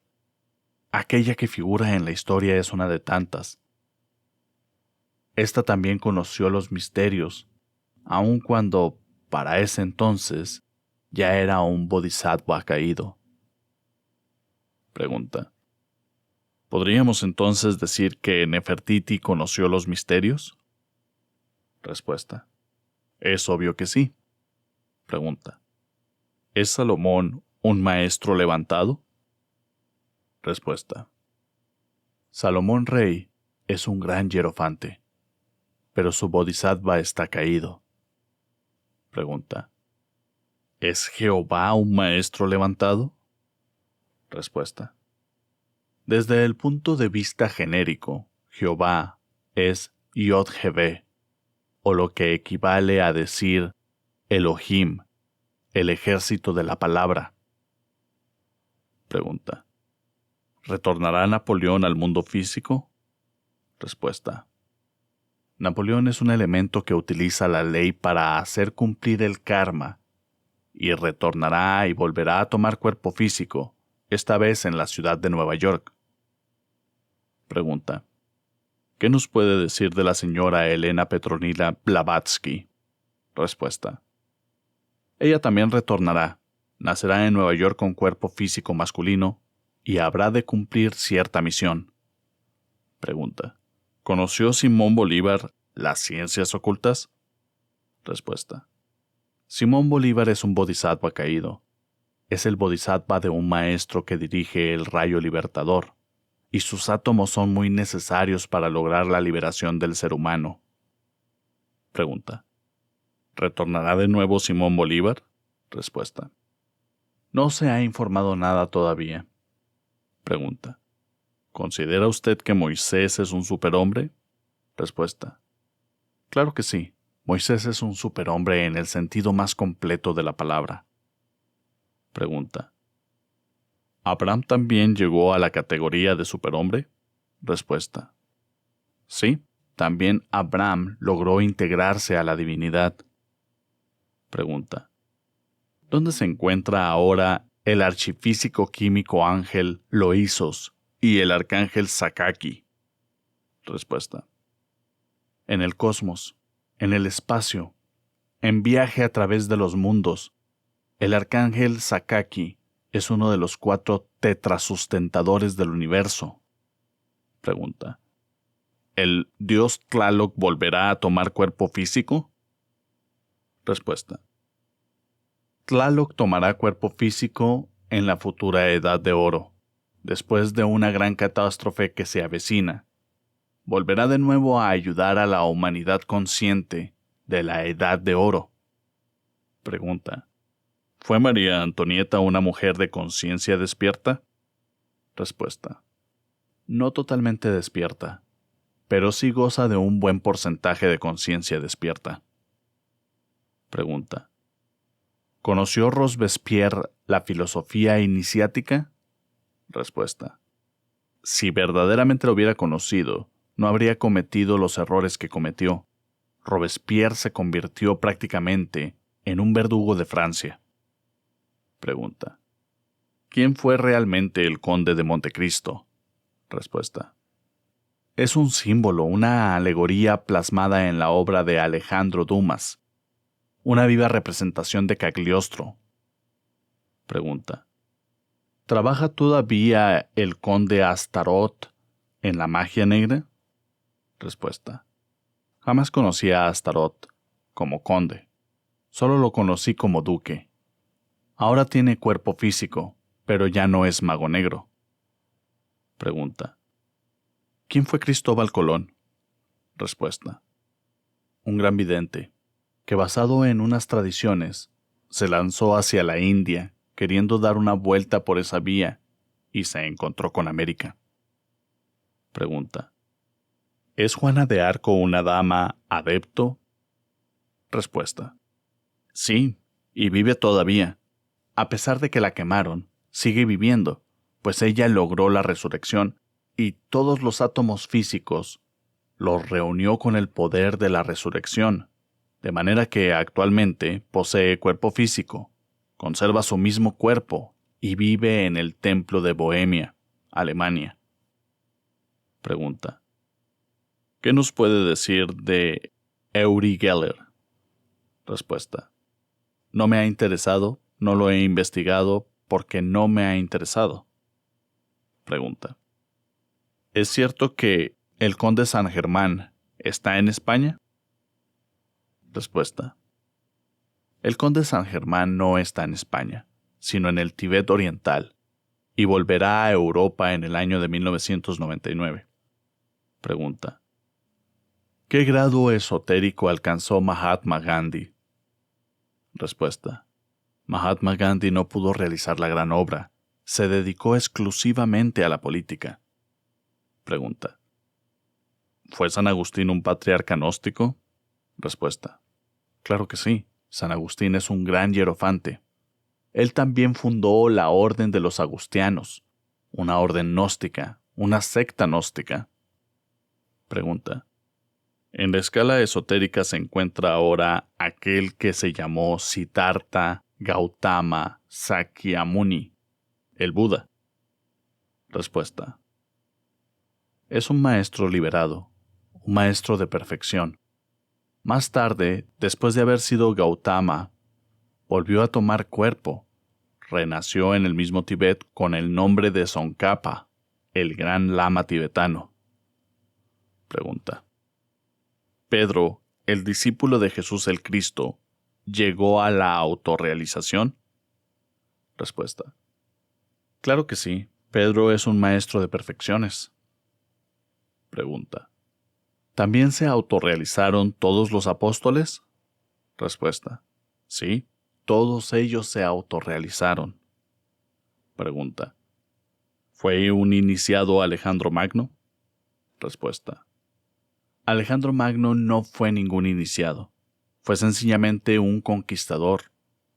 Aquella que figura en la historia es una de tantas. Esta también conoció los misterios, aun cuando, para ese entonces, ya era un bodhisattva caído. Pregunta. ¿Podríamos entonces decir que Nefertiti conoció los misterios? Respuesta. Es obvio que sí. Pregunta. ¿Es Salomón un maestro levantado? Respuesta. Salomón Rey es un gran hierofante, pero su bodhisattva está caído. Pregunta. ¿Es Jehová un maestro levantado? Respuesta. Desde el punto de vista genérico, Jehová es Yod-Heve, o lo que equivale a decir Elohim, el ejército de la palabra. Pregunta. ¿Retornará Napoleón al mundo físico? Respuesta. Napoleón es un elemento que utiliza la ley para hacer cumplir el karma, y retornará y volverá a tomar cuerpo físico, esta vez en la ciudad de Nueva York. Pregunta. ¿Qué nos puede decir de la señora Elena Petronila Blavatsky? Respuesta. Ella también retornará, nacerá en Nueva York con cuerpo físico masculino y habrá de cumplir cierta misión. Pregunta. ¿Conoció Simón Bolívar las ciencias ocultas? Respuesta. Simón Bolívar es un bodhisattva caído. Es el bodhisattva de un maestro que dirige el rayo libertador, y sus átomos son muy necesarios para lograr la liberación del ser humano. Pregunta. ¿Retornará de nuevo Simón Bolívar? Respuesta. No se ha informado nada todavía. Pregunta. ¿Considera usted que Moisés es un superhombre? Respuesta. Claro que sí. Moisés es un superhombre en el sentido más completo de la palabra. Pregunta. ¿Abraham también llegó a la categoría de superhombre? Respuesta. Sí, también Abraham logró integrarse a la divinidad. Pregunta. ¿Dónde se encuentra ahora el archifísico químico ángel Loisos y el arcángel Sakaki? Respuesta. En el cosmos, en el espacio, en viaje a través de los mundos. El arcángel Sakaki es uno de los 4 tetrasustentadores del universo. Pregunta. ¿El dios Tlaloc volverá a tomar cuerpo físico? Respuesta. Tlaloc tomará cuerpo físico en la futura Edad de Oro, después de una gran catástrofe que se avecina. Volverá de nuevo a ayudar a la humanidad consciente de la Edad de Oro. Pregunta. ¿Fue María Antonieta una mujer de conciencia despierta? Respuesta. No totalmente despierta, pero sí goza de un buen porcentaje de conciencia despierta. Pregunta. ¿Conoció Robespierre la filosofía iniciática? Respuesta. Si verdaderamente lo hubiera conocido, no habría cometido los errores que cometió. Robespierre se convirtió prácticamente en un verdugo de Francia. Pregunta. ¿Quién fue realmente el conde de Montecristo? Respuesta. Es un símbolo, una alegoría plasmada en la obra de Alejandro Dumas, una viva representación de Cagliostro. Pregunta. ¿Trabaja todavía el conde Astaroth en la magia negra? Respuesta. Jamás conocí a Astaroth como conde. Solo lo conocí como duque. Ahora tiene cuerpo físico, pero ya no es mago negro. Pregunta. ¿Quién fue Cristóbal Colón? Respuesta. Un gran vidente, que basado en unas tradiciones, se lanzó hacia la India, queriendo dar una vuelta por esa vía, y se encontró con América. Pregunta. ¿Es Juana de Arco una dama adepto? Respuesta. Sí, y vive todavía. A pesar de que la quemaron, sigue viviendo, pues ella logró la resurrección y todos los átomos físicos los reunió con el poder de la resurrección, de manera que actualmente posee cuerpo físico, conserva su mismo cuerpo y vive en el templo de Bohemia, Alemania. Pregunta. ¿Qué nos puede decir de Uri Geller? Respuesta. No me ha interesado, no lo he investigado porque no me ha interesado. Pregunta. ¿Es cierto que el conde San Germán está en España? Respuesta. El conde San Germán no está en España, sino en el Tíbet oriental, y volverá a Europa en el año de 1999. Pregunta. ¿Qué grado esotérico alcanzó Mahatma Gandhi? Respuesta. Mahatma Gandhi no pudo realizar la gran obra. Se dedicó exclusivamente a la política. Pregunta. ¿Fue San Agustín un patriarca gnóstico? Respuesta. Claro que sí. San Agustín es un gran hierofante. Él también fundó la Orden de los Agustianos, una orden gnóstica, una secta gnóstica. Pregunta. En la escala esotérica se encuentra ahora aquel que se llamó Siddhartha Gautama Sakyamuni, el Buda. Respuesta. Es un maestro liberado, un maestro de perfección. Más tarde, después de haber sido Gautama, volvió a tomar cuerpo. Renació en el mismo Tíbet con el nombre de Tsongkhapa, el gran lama tibetano. Pregunta. Pedro, el discípulo de Jesús el Cristo, ¿llegó a la autorrealización? Respuesta. Claro que sí. Pedro es un maestro de perfecciones. Pregunta. ¿También se autorrealizaron todos los apóstoles? Respuesta: sí, todos ellos se autorrealizaron. Pregunta: ¿fue un iniciado Alejandro Magno? Respuesta: Alejandro Magno no fue ningún iniciado. Fue sencillamente un conquistador,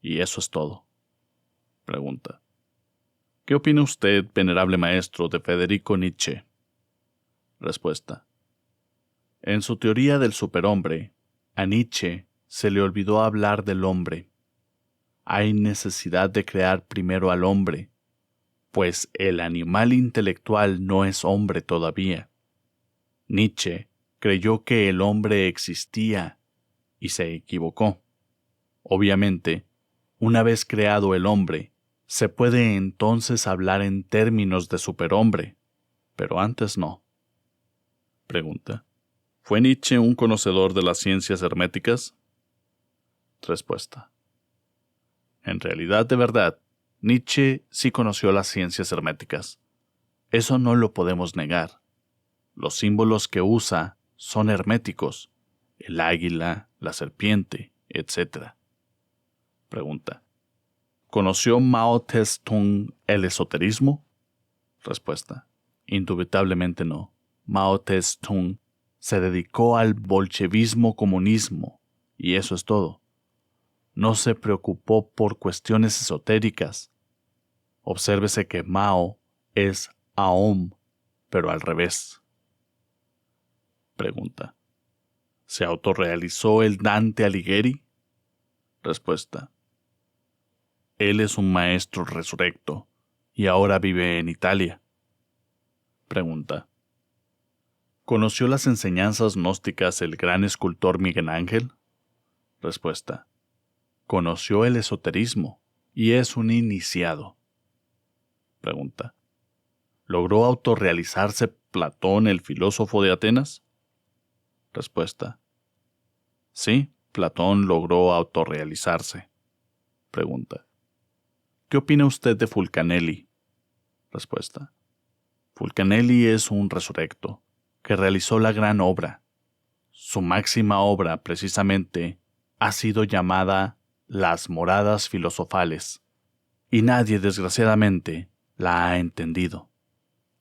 y eso es todo. Pregunta: ¿qué opina usted, venerable maestro, de Federico Nietzsche? Respuesta: en su teoría del superhombre, a Nietzsche se le olvidó hablar del hombre. Hay necesidad de crear primero al hombre, pues el animal intelectual no es hombre todavía. Nietzsche creyó que el hombre existía y se equivocó. Obviamente, una vez creado el hombre, se puede entonces hablar en términos de superhombre, pero antes no. Pregunta: ¿fue Nietzsche un conocedor de las ciencias herméticas? Respuesta: en realidad, de verdad, Nietzsche sí conoció las ciencias herméticas. Eso no lo podemos negar. Los símbolos que usa son herméticos: el águila, la serpiente, etc. Pregunta: ¿conoció Mao Zedong el esoterismo? Respuesta: indubitablemente no. Mao Zedong se dedicó al bolchevismo comunismo, y eso es todo. No se preocupó por cuestiones esotéricas. Obsérvese que Mao es Aum, pero al revés. Pregunta: ¿se autorrealizó el Dante Alighieri? Respuesta: él es un maestro resurrecto y ahora vive en Italia. Pregunta: ¿conoció las enseñanzas gnósticas el gran escultor Miguel Ángel? Respuesta: conoció el esoterismo y es un iniciado. Pregunta: ¿logró autorrealizarse Platón, el filósofo de Atenas? Respuesta: sí, Platón logró autorrealizarse. Pregunta: ¿qué opina usted de Fulcanelli? Respuesta: Fulcanelli es un resurrecto que realizó la gran obra. Su máxima obra, precisamente, ha sido llamada Las Moradas Filosofales, y nadie, desgraciadamente, la ha entendido.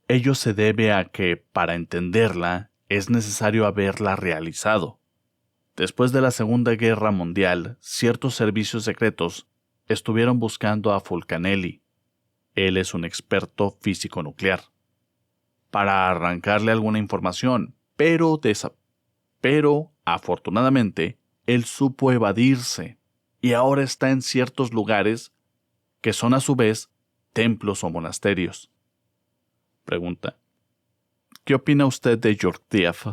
Ello se debe a que, para entenderla, es necesario haberla realizado. Después de la Segunda Guerra Mundial, ciertos servicios secretos estuvieron buscando a Fulcanelli. Él es un experto físico nuclear, para arrancarle alguna información, pero afortunadamente, él supo evadirse y ahora está en ciertos lugares que son a su vez templos o monasterios. Pregunta: ¿qué opina usted de Gurdjieff?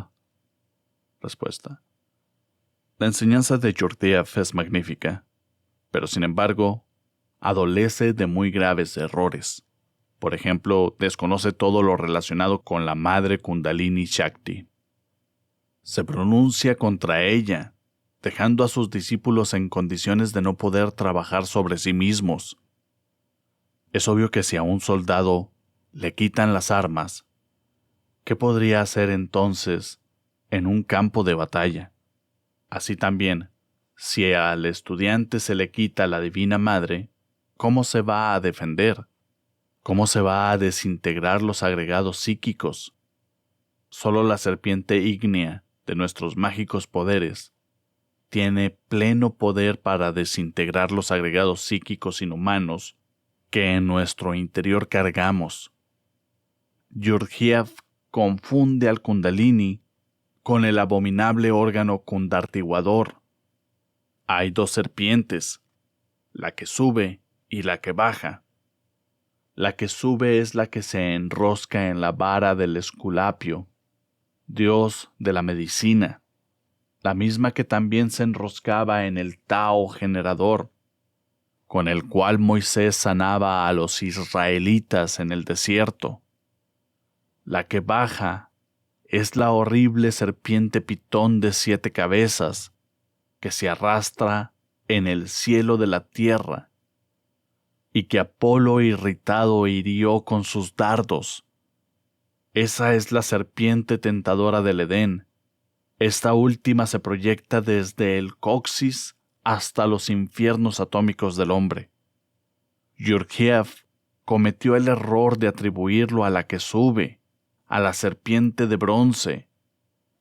Respuesta: la enseñanza de Gurdjieff es magnífica, pero sin embargo, adolece de muy graves errores. Por ejemplo, desconoce todo lo relacionado con la madre Kundalini Shakti. Se pronuncia contra ella, dejando a sus discípulos en condiciones de no poder trabajar sobre sí mismos. Es obvio que si a un soldado le quitan las armas, ¿qué podría hacer entonces en un campo de batalla? Así también, si al estudiante se le quita la Divina Madre, ¿cómo se va a defender? ¿Cómo se va a desintegrar los agregados psíquicos? Solo la serpiente ígnea de nuestros mágicos poderes tiene pleno poder para desintegrar los agregados psíquicos inhumanos que en nuestro interior cargamos. Gurdjieff confunde al Kundalini con el abominable órgano kundartiguador. Hay dos serpientes, la que sube y la que baja. La que sube es la que se enrosca en la vara del Esculapio, dios de la medicina, la misma que también se enroscaba en el Tao generador, con el cual Moisés sanaba a los israelitas en el desierto. La que baja es la horrible serpiente pitón de 7 cabezas que se arrastra en el cielo de la tierra y que Apolo irritado hirió con sus dardos. Esa es la serpiente tentadora del Edén. Esta última se proyecta desde el coxis hasta los infiernos atómicos del hombre. Gurdjieff cometió el error de atribuirlo a la que sube, a la serpiente de bronce,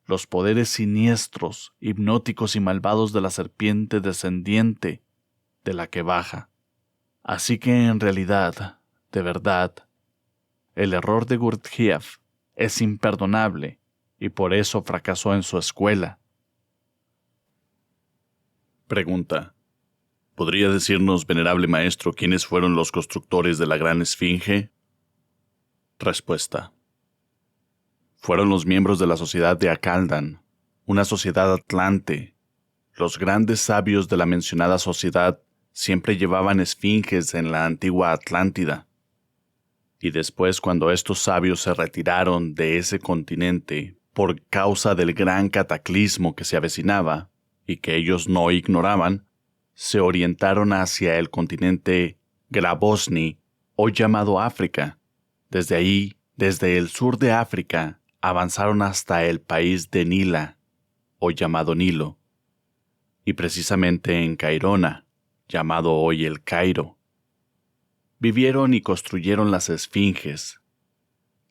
los poderes siniestros, hipnóticos y malvados de la serpiente descendiente de la que baja. Así que en realidad, de verdad, el error de Gurdjieff es imperdonable y por eso fracasó en su escuela. Pregunta. ¿Podría decirnos, venerable maestro, quiénes fueron los constructores de la gran esfinge? Respuesta. Fueron los miembros de la sociedad de Akaldan, una sociedad atlante. Los grandes sabios de la mencionada sociedad siempre llevaban esfinges en la antigua Atlántida. Y después, cuando estos sabios se retiraron de ese continente por causa del gran cataclismo que se avecinaba, y que ellos no ignoraban, se orientaron hacia el continente Grabovni, hoy llamado África. Desde ahí, desde el sur de África, avanzaron hasta el país de Nila, hoy llamado Nilo, y precisamente en Cairona, llamado hoy el Cairo. Vivieron y construyeron las esfinges.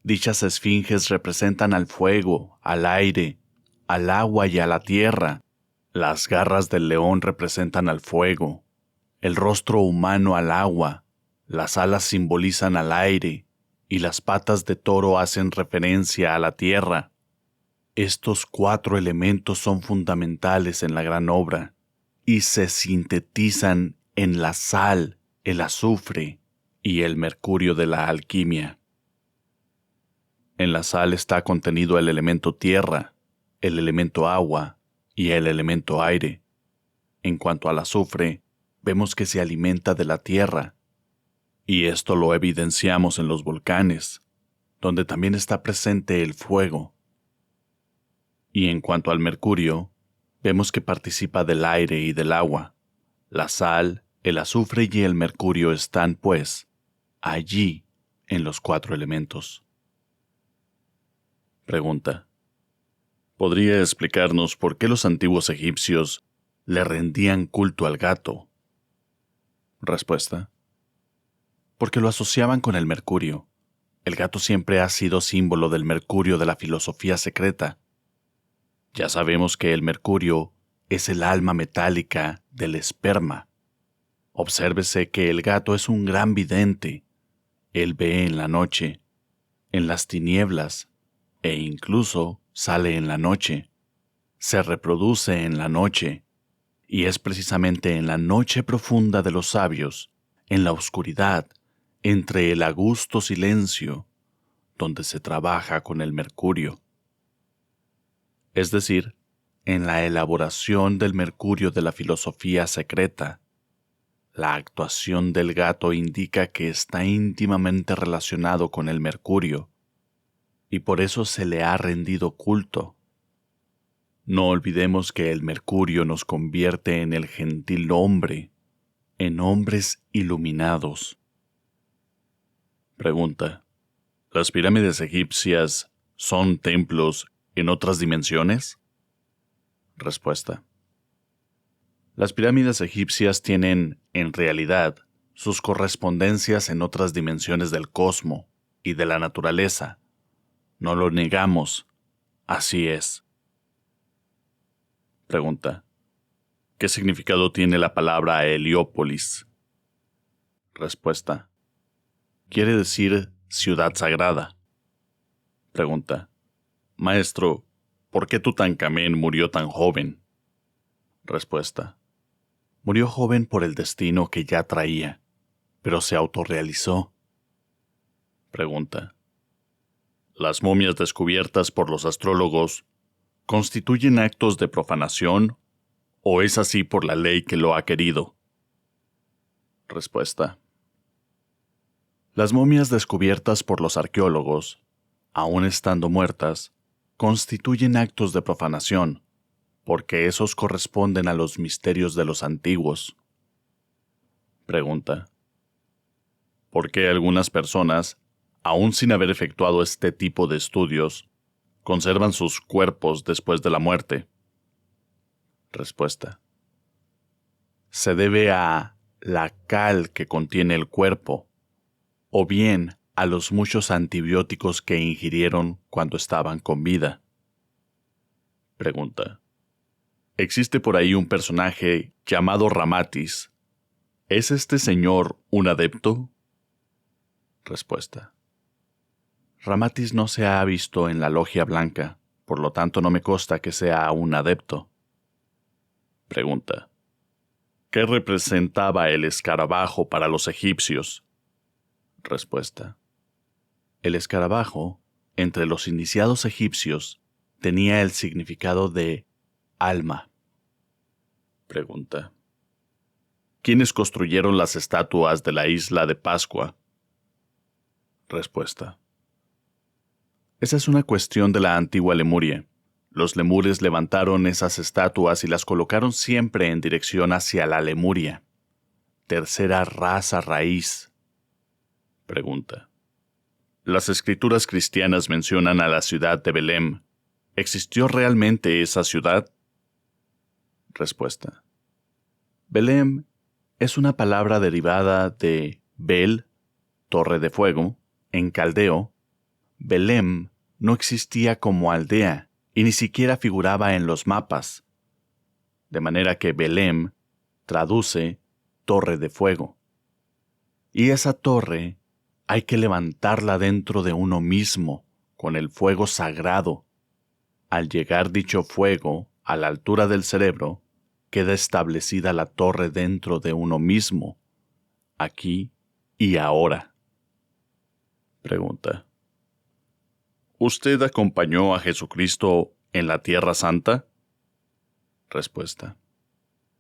Dichas esfinges representan al fuego, al aire, al agua y a la tierra. Las garras del león representan al fuego, el rostro humano al agua, las alas simbolizan al aire y las patas de toro hacen referencia a la tierra. Estos 4 elementos son fundamentales en la gran obra y se sintetizan en la sal, el azufre y el mercurio de la alquimia. En la sal está contenido el elemento tierra, el elemento agua y el elemento aire. En cuanto al azufre, vemos que se alimenta de la tierra, y esto lo evidenciamos en los volcanes, donde también está presente el fuego. Y en cuanto al mercurio, vemos que participa del aire y del agua. La sal, el azufre y el mercurio están, pues, allí en los 4 elementos. Pregunta. ¿Podría explicarnos por qué los antiguos egipcios le rendían culto al gato? Respuesta. Porque lo asociaban con el mercurio. El gato siempre ha sido símbolo del mercurio de la filosofía secreta. Ya sabemos que el mercurio es el alma metálica del esperma. Obsérvese que el gato es un gran vidente. Él ve en la noche, en las tinieblas, e incluso sale en la noche, se reproduce en la noche, y es precisamente en la noche profunda de los sabios, en la oscuridad, entre el augusto silencio, donde se trabaja con el mercurio. Es decir, en la elaboración del mercurio de la filosofía secreta. La actuación del gato indica que está íntimamente relacionado con el mercurio, y por eso se le ha rendido culto. No olvidemos que el mercurio nos convierte en el gentil hombre, en hombres iluminados. Pregunta. ¿Las pirámides egipcias son templos en otras dimensiones? Respuesta. Las pirámides egipcias tienen, en realidad, sus correspondencias en otras dimensiones del cosmos y de la naturaleza. No lo negamos. Así es. Pregunta. ¿Qué significado tiene la palabra Heliópolis? Respuesta. Quiere decir ciudad sagrada. Pregunta. Maestro, ¿por qué Tutankamén murió tan joven? Respuesta. Murió joven por el destino que ya traía, pero se autorrealizó. Pregunta. ¿Las momias descubiertas por los astrólogos constituyen actos de profanación o es así por la ley que lo ha querido? Respuesta. Las momias descubiertas por los arqueólogos, aun estando muertas, constituyen actos de profanación, porque esos corresponden a los misterios de los antiguos. Pregunta. ¿Por qué algunas personas, aun sin haber efectuado este tipo de estudios, conservan sus cuerpos después de la muerte? Respuesta. se debe a la cal que contiene el cuerpo, o bien a los muchos antibióticos que ingirieron cuando estaban con vida. Pregunta. Existe por ahí un personaje llamado Ramatis. ¿Es este señor un adepto? Respuesta. Ramatis no se ha visto en la logia blanca, por lo tanto no me consta que sea un adepto. Pregunta. ¿Qué representaba el escarabajo para los egipcios? Respuesta. El escarabajo, entre los iniciados egipcios, tenía el significado de alma. Pregunta. ¿Quiénes construyeron las estatuas de la isla de Pascua? Respuesta. Esa es una cuestión de la antigua Lemuria. Los lemures levantaron esas estatuas y las colocaron siempre en dirección hacia la Lemuria, tercera raza raíz. Pregunta. Las escrituras cristianas mencionan a la ciudad de Belém. ¿Existió realmente esa ciudad? Respuesta. Belém es una palabra derivada de Bel, torre de fuego, en caldeo. Belém no existía como aldea y ni siquiera figuraba en los mapas, de manera que Belém traduce torre de fuego. Y esa torre hay que levantarla dentro de uno mismo, con el fuego sagrado. Al llegar dicho fuego a la altura del cerebro, queda establecida la torre dentro de uno mismo, aquí y ahora. Pregunta. ¿Usted acompañó a Jesucristo en la Tierra Santa? Respuesta.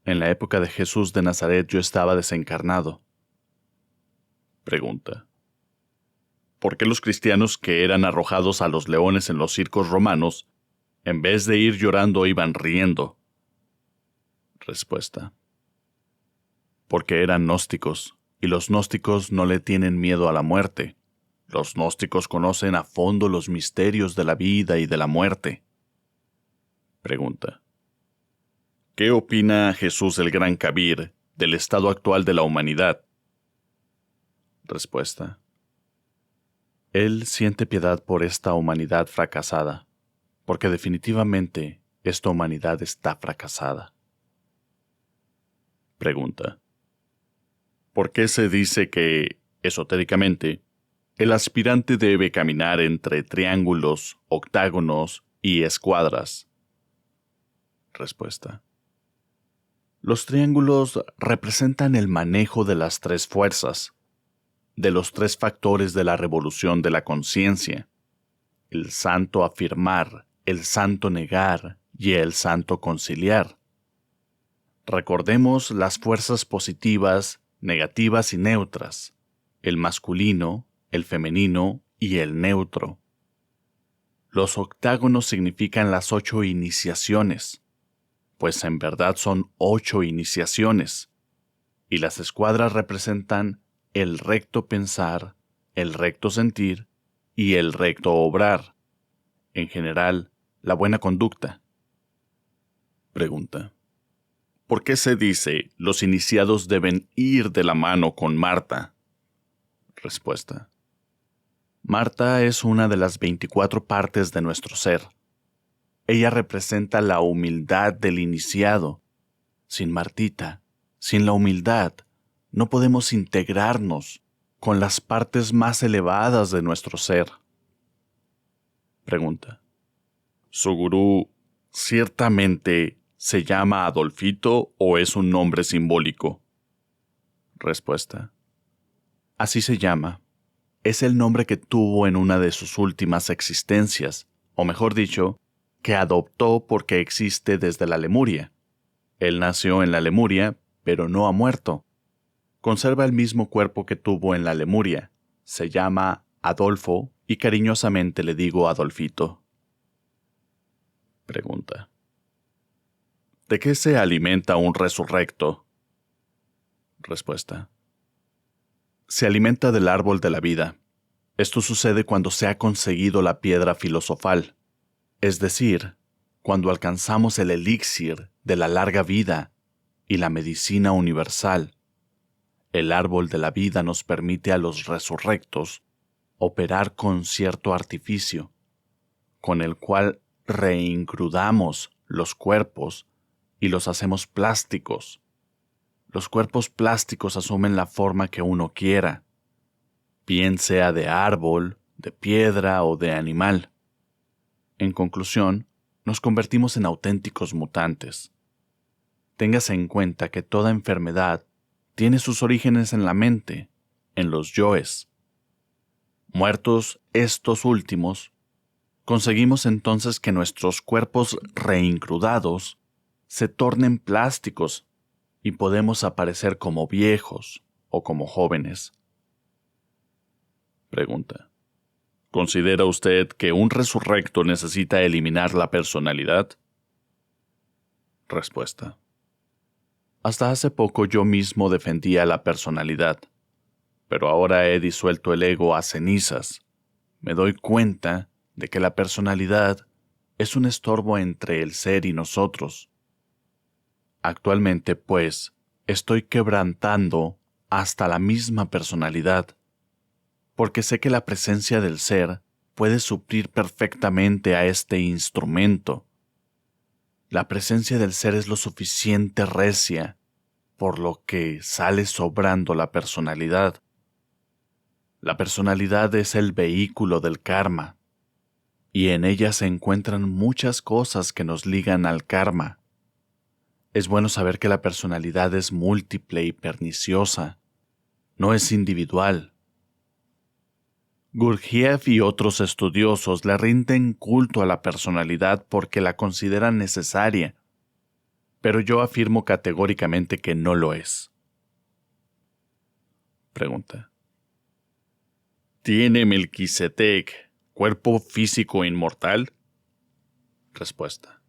En la época de Jesús de Nazaret yo estaba desencarnado. Pregunta. ¿Por qué los cristianos que eran arrojados a los leones en los circos romanos, en vez de ir llorando, iban riendo? Respuesta. Porque eran gnósticos, y los gnósticos no le tienen miedo a la muerte. Los gnósticos conocen a fondo los misterios de la vida y de la muerte. Pregunta. ¿Qué opina Jesús el Gran Kabir del estado actual de la humanidad? Respuesta. Él siente piedad por esta humanidad fracasada, porque definitivamente esta humanidad está fracasada. Pregunta. ¿Por qué se dice que, esotéricamente, el aspirante debe caminar entre triángulos, octágonos y escuadras? Respuesta. Los triángulos representan el manejo de las tres fuerzas, de los tres factores de la revolución de la conciencia: el santo afirmar, el santo negar y el santo conciliar. Recordemos las fuerzas positivas, negativas y neutras, el masculino, el femenino y el neutro. Los octágonos significan las 8 iniciaciones, pues en verdad son 8 iniciaciones, y las escuadras representan el recto pensar, el recto sentir y el recto obrar, en general, la buena conducta. Pregunta. ¿Por qué se dice los iniciados deben ir de la mano con Marta? Respuesta. Marta es una de las 24 partes de nuestro ser. Ella representa la humildad del iniciado. Sin Martita, sin la humildad, no podemos integrarnos con las partes más elevadas de nuestro ser. Pregunta. ¿Su gurú ciertamente se llama Adolfito o es un nombre simbólico? Respuesta. Así se llama. Es el nombre que tuvo en una de sus últimas existencias, o mejor dicho, que adoptó porque existe desde la Lemuria. Él nació en la Lemuria, pero no ha muerto. Conserva el mismo cuerpo que tuvo en la Lemuria. Se llama Adolfo y cariñosamente le digo Adolfito. Pregunta. ¿De qué se alimenta un resurrecto? Respuesta. Se alimenta del árbol de la vida. Esto sucede cuando se ha conseguido la piedra filosofal, es decir, cuando alcanzamos el elixir de la larga vida, y la medicina universal, el árbol de la vida nos permite a los resurrectos operar con cierto artificio, con el cual reincrudamos los cuerpos y los hacemos plásticos. Los cuerpos plásticos asumen la forma que uno quiera, bien sea de árbol, de piedra o de animal. En conclusión, nos convertimos en auténticos mutantes. Téngase en cuenta que toda enfermedad tiene sus orígenes en la mente, en los yoes. Muertos estos últimos, conseguimos entonces que nuestros cuerpos reincrudados se tornen plásticos y podemos aparecer como viejos o como jóvenes. Pregunta: ¿considera usted que un resurrecto necesita eliminar la personalidad? Respuesta: hasta hace poco yo mismo defendía la personalidad, pero ahora he disuelto el ego a cenizas. Me doy cuenta de que la personalidad es un estorbo entre el ser y nosotros. Actualmente, pues, estoy quebrantando hasta la misma personalidad, porque sé que la presencia del ser puede suplir perfectamente a este instrumento. La presencia del ser es lo suficiente recia, por lo que sale sobrando la personalidad. La personalidad es el vehículo del karma, y en ella se encuentran muchas cosas que nos ligan al karma. Es bueno saber que la personalidad es múltiple y perniciosa, no es individual. Gurdjieff y otros estudiosos le rinden culto a la personalidad porque la consideran necesaria, pero yo afirmo categóricamente que no lo es. Pregunta: ¿tiene Melquisedec cuerpo físico inmortal? Respuesta: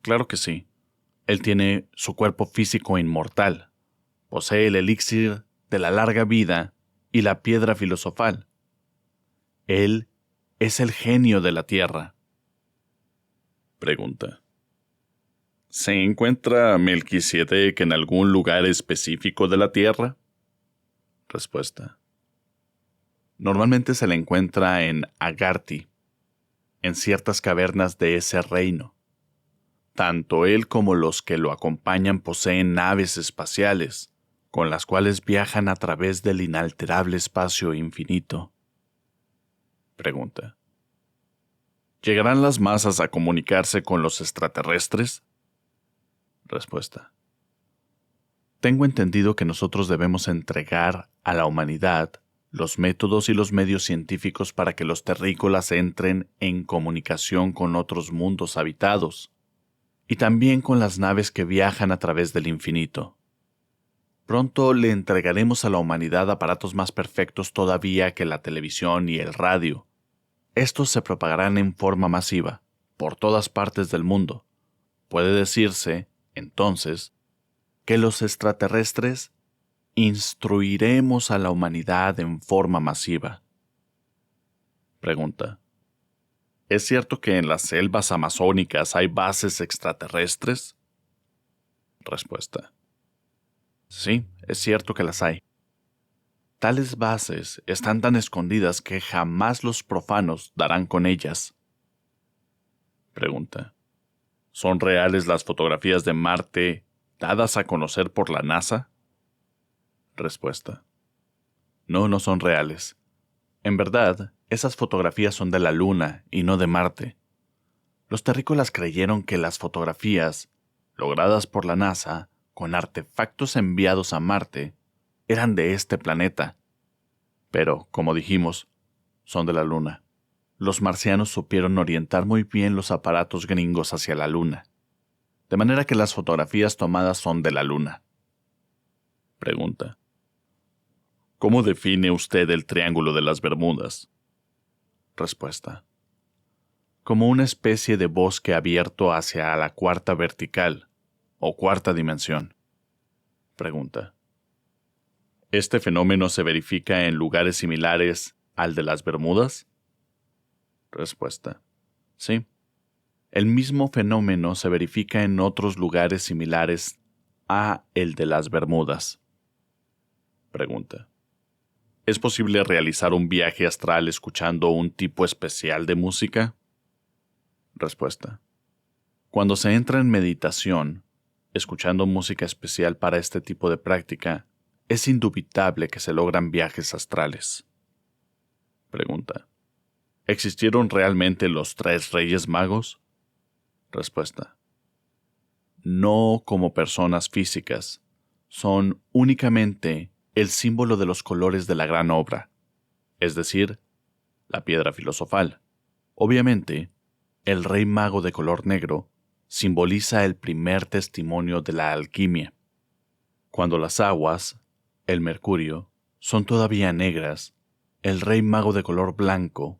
claro que sí. Él tiene su cuerpo físico inmortal. Posee el elixir de la larga vida y la piedra filosofal. Él es el genio de la tierra. Pregunta: ¿se encuentra Melquisedec en algún lugar específico de la tierra? Respuesta: normalmente se le encuentra en Agarthy, en ciertas cavernas de ese reino. Tanto él como los que lo acompañan poseen naves espaciales, con las cuales viajan a través del inalterable espacio infinito. Pregunta: ¿llegarán las masas a comunicarse con los extraterrestres? Respuesta: tengo entendido que nosotros debemos entregar a la humanidad los métodos y los medios científicos para que los terrícolas entren en comunicación con otros mundos habitados, y también con las naves que viajan a través del infinito. Pronto le entregaremos a la humanidad aparatos más perfectos todavía que la televisión y el radio. Estos se propagarán en forma masiva, por todas partes del mundo. Puede decirse, entonces, que los extraterrestres instruiremos a la humanidad en forma masiva. Pregunta: ¿es cierto que en las selvas amazónicas hay bases extraterrestres? Respuesta: sí, es cierto que las hay. Tales bases están tan escondidas que jamás los profanos darán con ellas. Pregunta: ¿son reales las fotografías de Marte dadas a conocer por la NASA? Respuesta: no son reales. En verdad, esas fotografías son de la Luna y no de Marte. Los terrícolas creyeron que las fotografías, logradas por la NASA, con artefactos enviados a Marte, eran de este planeta. Pero, como dijimos, son de la Luna. Los marcianos supieron orientar muy bien los aparatos gringos hacia la Luna, de manera que las fotografías tomadas son de la Luna. Pregunta: ¿cómo define usted el Triángulo de las Bermudas? Respuesta: como una especie de bosque abierto hacia la cuarta vertical, o cuarta dimensión. Pregunta: ¿este fenómeno se verifica en lugares similares al de las Bermudas? Respuesta: sí. El mismo fenómeno se verifica en otros lugares similares a el de las Bermudas. Pregunta. ¿Es posible realizar un viaje astral escuchando un tipo especial de música? Respuesta. Cuando se entra en meditación, escuchando música especial para este tipo de práctica, es indubitable que se logran viajes astrales. Pregunta. ¿Existieron realmente los 3 Reyes Magos? Respuesta. No como personas físicas, son únicamente el símbolo de los colores de la gran obra, es decir, la piedra filosofal. Obviamente, el Rey Mago de color negro simboliza el primer testimonio de la alquimia. Cuando las aguas, el mercurio, son todavía negras, el Rey Mago de color blanco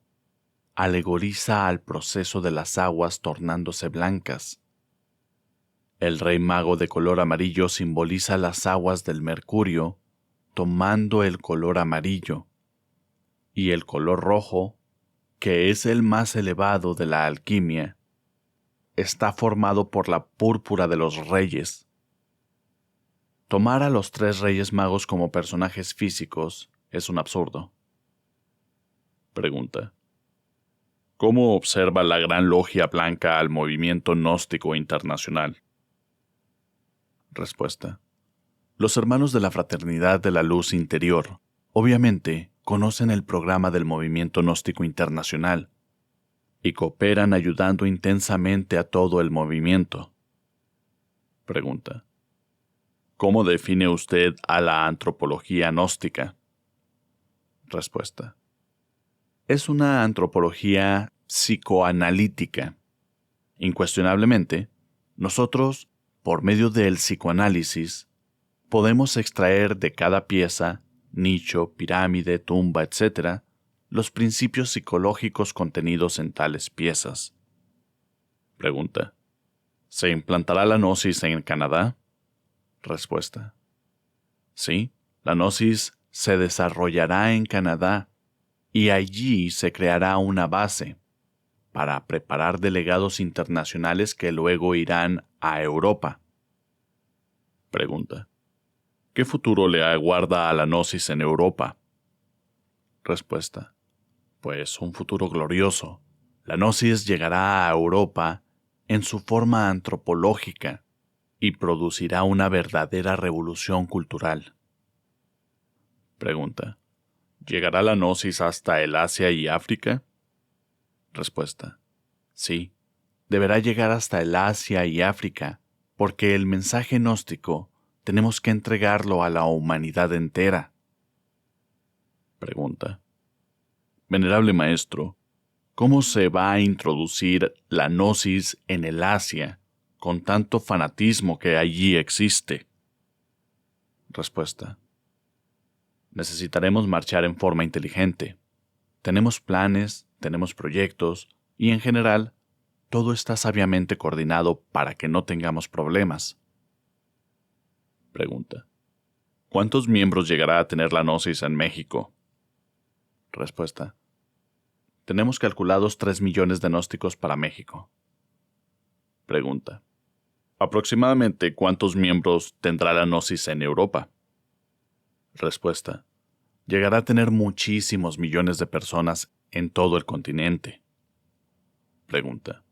alegoriza al proceso de las aguas tornándose blancas. El Rey Mago de color amarillo simboliza las aguas del mercurio tomando el color amarillo, y el color rojo, que es el más elevado de la alquimia, está formado por la púrpura de los reyes. Tomar a los 3 Reyes Magos como personajes físicos es un absurdo. Pregunta. ¿Cómo observa la Gran Logia Blanca al movimiento gnóstico internacional? Respuesta. Los hermanos de la Fraternidad de la Luz Interior, obviamente, conocen el programa del movimiento gnóstico internacional y cooperan ayudando intensamente a todo el movimiento. Pregunta. ¿Cómo define usted a la antropología gnóstica? Respuesta. Es una antropología psicoanalítica. Incuestionablemente, nosotros, por medio del psicoanálisis, podemos extraer de cada pieza, nicho, pirámide, tumba, etc., los principios psicológicos contenidos en tales piezas. Pregunta. ¿Se implantará la gnosis en Canadá? Respuesta. Sí, la gnosis se desarrollará en Canadá y allí se creará una base para preparar delegados internacionales que luego irán a Europa. Pregunta. ¿Qué futuro le aguarda a la gnosis en Europa? Respuesta. Pues un futuro glorioso. La gnosis llegará a Europa en su forma antropológica y producirá una verdadera revolución cultural. Pregunta. ¿Llegará la gnosis hasta el Asia y África? Respuesta. Sí, deberá llegar hasta el Asia y África, porque el mensaje gnóstico tenemos que entregarlo a la humanidad entera. Pregunta. Venerable Maestro, ¿cómo se va a introducir la gnosis en el Asia con tanto fanatismo que allí existe? Respuesta. Necesitaremos marchar en forma inteligente. Tenemos planes, tenemos proyectos y en general todo está sabiamente coordinado para que no tengamos problemas. Pregunta. ¿Cuántos miembros llegará a tener la gnosis en México? Respuesta. Tenemos calculados 3 millones de gnósticos para México. Pregunta. ¿Aproximadamente cuántos miembros tendrá la gnosis en Europa? Respuesta. Llegará a tener muchísimos millones de personas en todo el continente. Pregunta.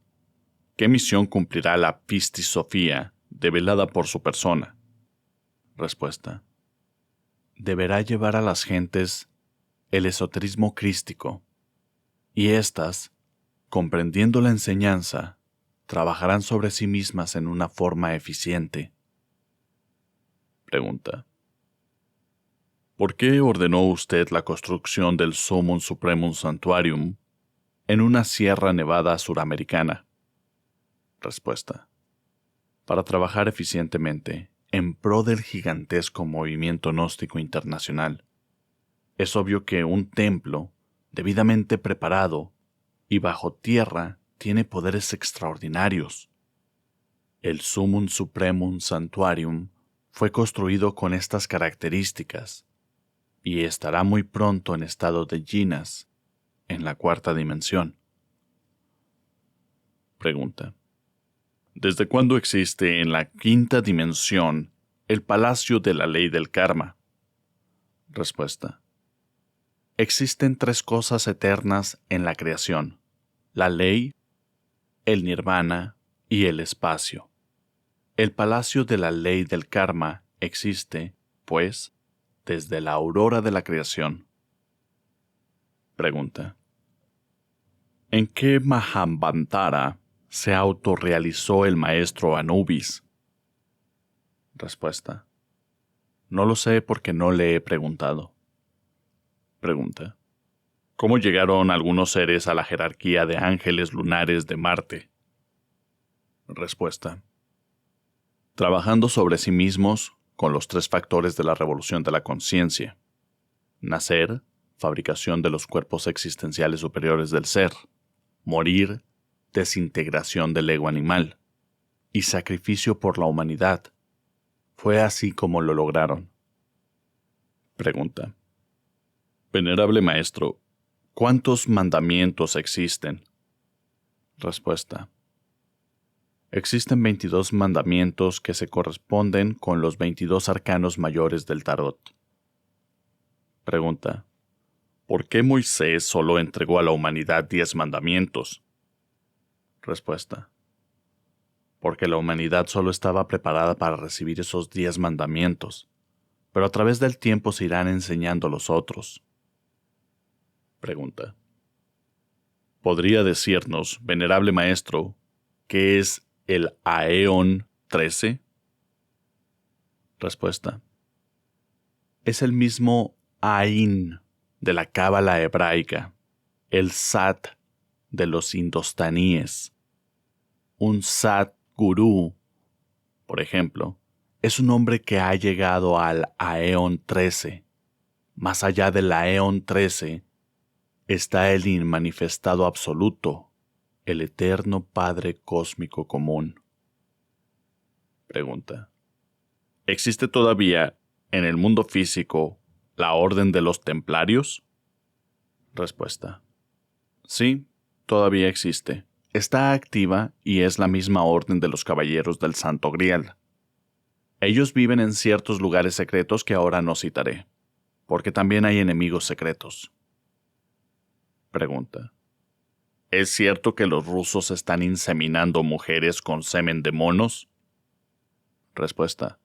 ¿Qué misión cumplirá la Pistis Sophia develada por su persona? Respuesta. Deberá llevar a las gentes el esoterismo crístico, y éstas, comprendiendo la enseñanza, trabajarán sobre sí mismas en una forma eficiente. Pregunta. ¿Por qué ordenó usted la construcción del Summum Supremum Sanctuarium en una Sierra Nevada suramericana? Respuesta. Para trabajar eficientemente en pro del gigantesco movimiento gnóstico internacional. Es obvio que un templo, debidamente preparado y bajo tierra, tiene poderes extraordinarios. El Summum Supremum Sanctuarium fue construido con estas características y estará muy pronto en estado de Jinas, en la 4ª dimensión. Pregunta. ¿Desde cuándo existe en la 5ª dimensión El palacio de la ley del karma. Respuesta. Existen 3 cosas eternas en la creación: la ley, el nirvana y el espacio. El palacio de la ley del karma existe, pues, desde la aurora de la creación. Pregunta. ¿En qué Mahabharata se autorrealizó el maestro Anubis? Respuesta. No lo sé porque no le he preguntado. Pregunta. ¿Cómo llegaron algunos seres a la jerarquía de ángeles lunares de Marte? Respuesta. Trabajando sobre sí mismos con los 3 factores de la revolución de la conciencia: nacer, fabricación de los cuerpos existenciales superiores del ser; morir, desintegración del ego animal; y sacrificio por la humanidad. Fue así como lo lograron. Pregunta. Venerable maestro, ¿cuántos mandamientos existen? Respuesta. Existen 22 mandamientos que se corresponden con los 22 arcanos mayores del tarot. Pregunta. ¿Por qué Moisés solo entregó a la humanidad 10 mandamientos? Respuesta. Porque la humanidad solo estaba preparada para recibir esos 10 mandamientos, pero a través del tiempo se irán enseñando los otros. Pregunta. ¿Podría decirnos, venerable maestro, qué es el Aeón 13? Respuesta. Es el mismo Ain de la cábala hebraica, el Sat de los indostaníes. Un Sat Gurú, por ejemplo, es un hombre que ha llegado al Aeón 13. Más allá del Aeón 13 está el inmanifestado absoluto, el eterno Padre cósmico común. Pregunta. ¿Existe todavía en el mundo físico la Orden de los Templarios? Respuesta. Sí, todavía existe. Está activa y es la misma orden de los Caballeros del Santo Grial. Ellos viven en ciertos lugares secretos que ahora no citaré, porque también hay enemigos secretos. Pregunta. ¿Es cierto que los rusos están inseminando mujeres con semen de monos? Respuesta.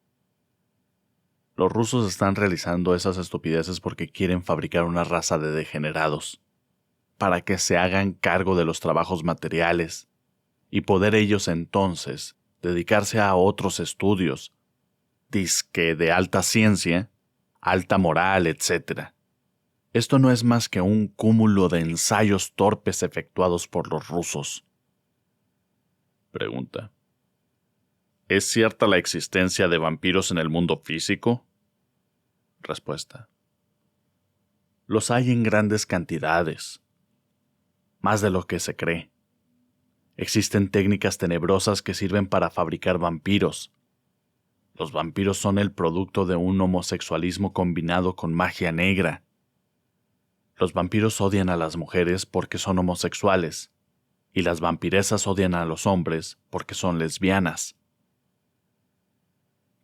Los rusos están realizando esas estupideces porque quieren fabricar una raza de degenerados, para que se hagan cargo de los trabajos materiales, y poder ellos entonces dedicarse a otros estudios, dizque de alta ciencia, alta moral, etc. Esto no es más que un cúmulo de ensayos torpes efectuados por los rusos. Pregunta. ¿Es cierta la existencia de vampiros en el mundo físico? Respuesta. Los hay en grandes cantidades, más de lo que se cree. Existen técnicas tenebrosas que sirven para fabricar vampiros. Los vampiros son el producto de un homosexualismo combinado con magia negra. Los vampiros odian a las mujeres porque son homosexuales, y las vampiresas odian a los hombres porque son lesbianas.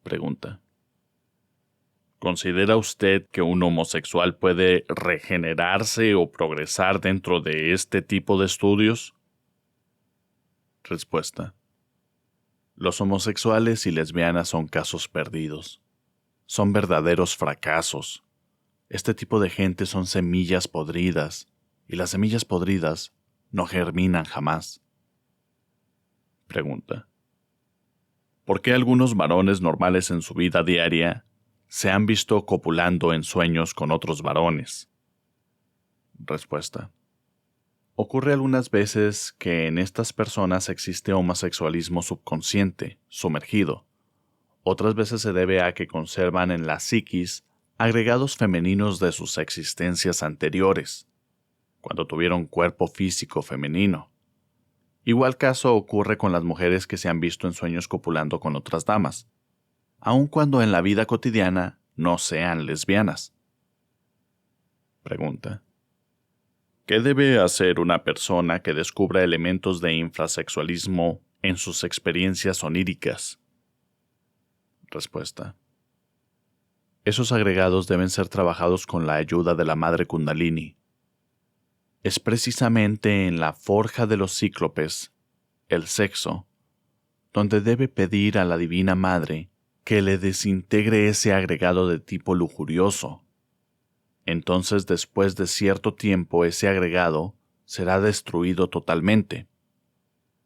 Pregunta. ¿Considera usted que un homosexual puede regenerarse o progresar dentro de este tipo de estudios? Respuesta. Los homosexuales y lesbianas son casos perdidos. Son verdaderos fracasos. Este tipo de gente son semillas podridas, y las semillas podridas no germinan jamás. Pregunta. ¿Por qué algunos varones normales en su vida diaria se han visto copulando en sueños con otros varones? Respuesta. Ocurre algunas veces que en estas personas existe homosexualismo subconsciente, sumergido. Otras veces se debe a que conservan en la psiquis agregados femeninos de sus existencias anteriores, cuando tuvieron cuerpo físico femenino. Igual caso ocurre con las mujeres que se han visto en sueños copulando con otras damas, aun cuando en la vida cotidiana no sean lesbianas. Pregunta. ¿Qué debe hacer una persona que descubra elementos de infrasexualismo en sus experiencias oníricas? Respuesta. Esos agregados deben ser trabajados con la ayuda de la Madre Kundalini. Es precisamente en la forja de los cíclopes, el sexo, donde debe pedir a la Divina Madre que le desintegre ese agregado de tipo lujurioso. Entonces, después de cierto tiempo, ese agregado será destruido totalmente.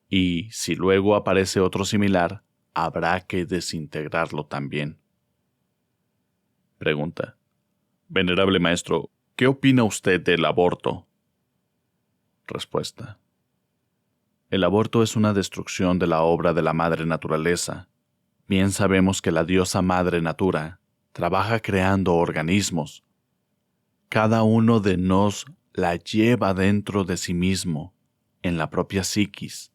Y, si luego aparece otro similar, habrá que desintegrarlo también. Pregunta. Venerable Maestro, ¿qué opina usted del aborto? Respuesta. El aborto es una destrucción de la obra de la Madre Naturaleza. Bien sabemos que la diosa Madre Natura trabaja creando organismos. Cada uno de nos la lleva dentro de sí mismo, en la propia psiquis,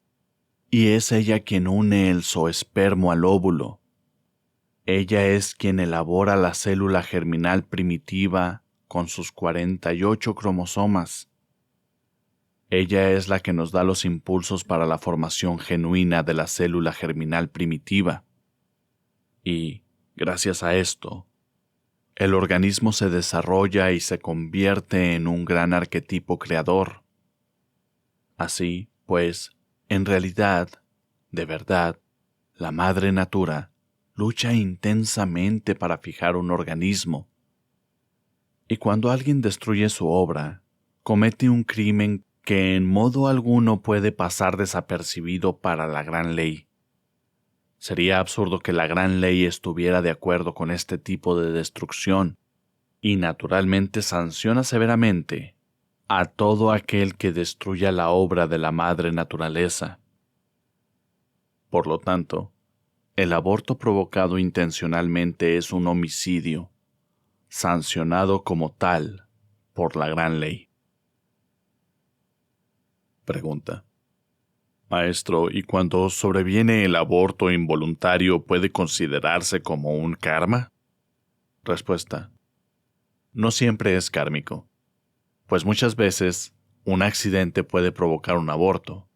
y es ella quien une el zoospermo al óvulo. Ella es quien elabora la célula germinal primitiva con sus 48 cromosomas. Ella es la que nos da los impulsos para la formación genuina de la célula germinal primitiva. Y, gracias a esto, el organismo se desarrolla y se convierte en un gran arquetipo creador. Así, pues, en realidad, de verdad, la Madre Natura lucha intensamente para fijar un organismo. Y cuando alguien destruye su obra, comete un crimen que en modo alguno puede pasar desapercibido para la gran ley. Sería absurdo que la gran ley estuviera de acuerdo con este tipo de destrucción, y naturalmente sanciona severamente a todo aquel que destruya la obra de la Madre Naturaleza. Por lo tanto, el aborto provocado intencionalmente es un homicidio, sancionado como tal por la gran ley. Pregunta. Maestro, ¿y cuando sobreviene el aborto involuntario puede considerarse como un karma? Respuesta. No siempre es kármico, pues muchas veces un accidente puede provocar un aborto.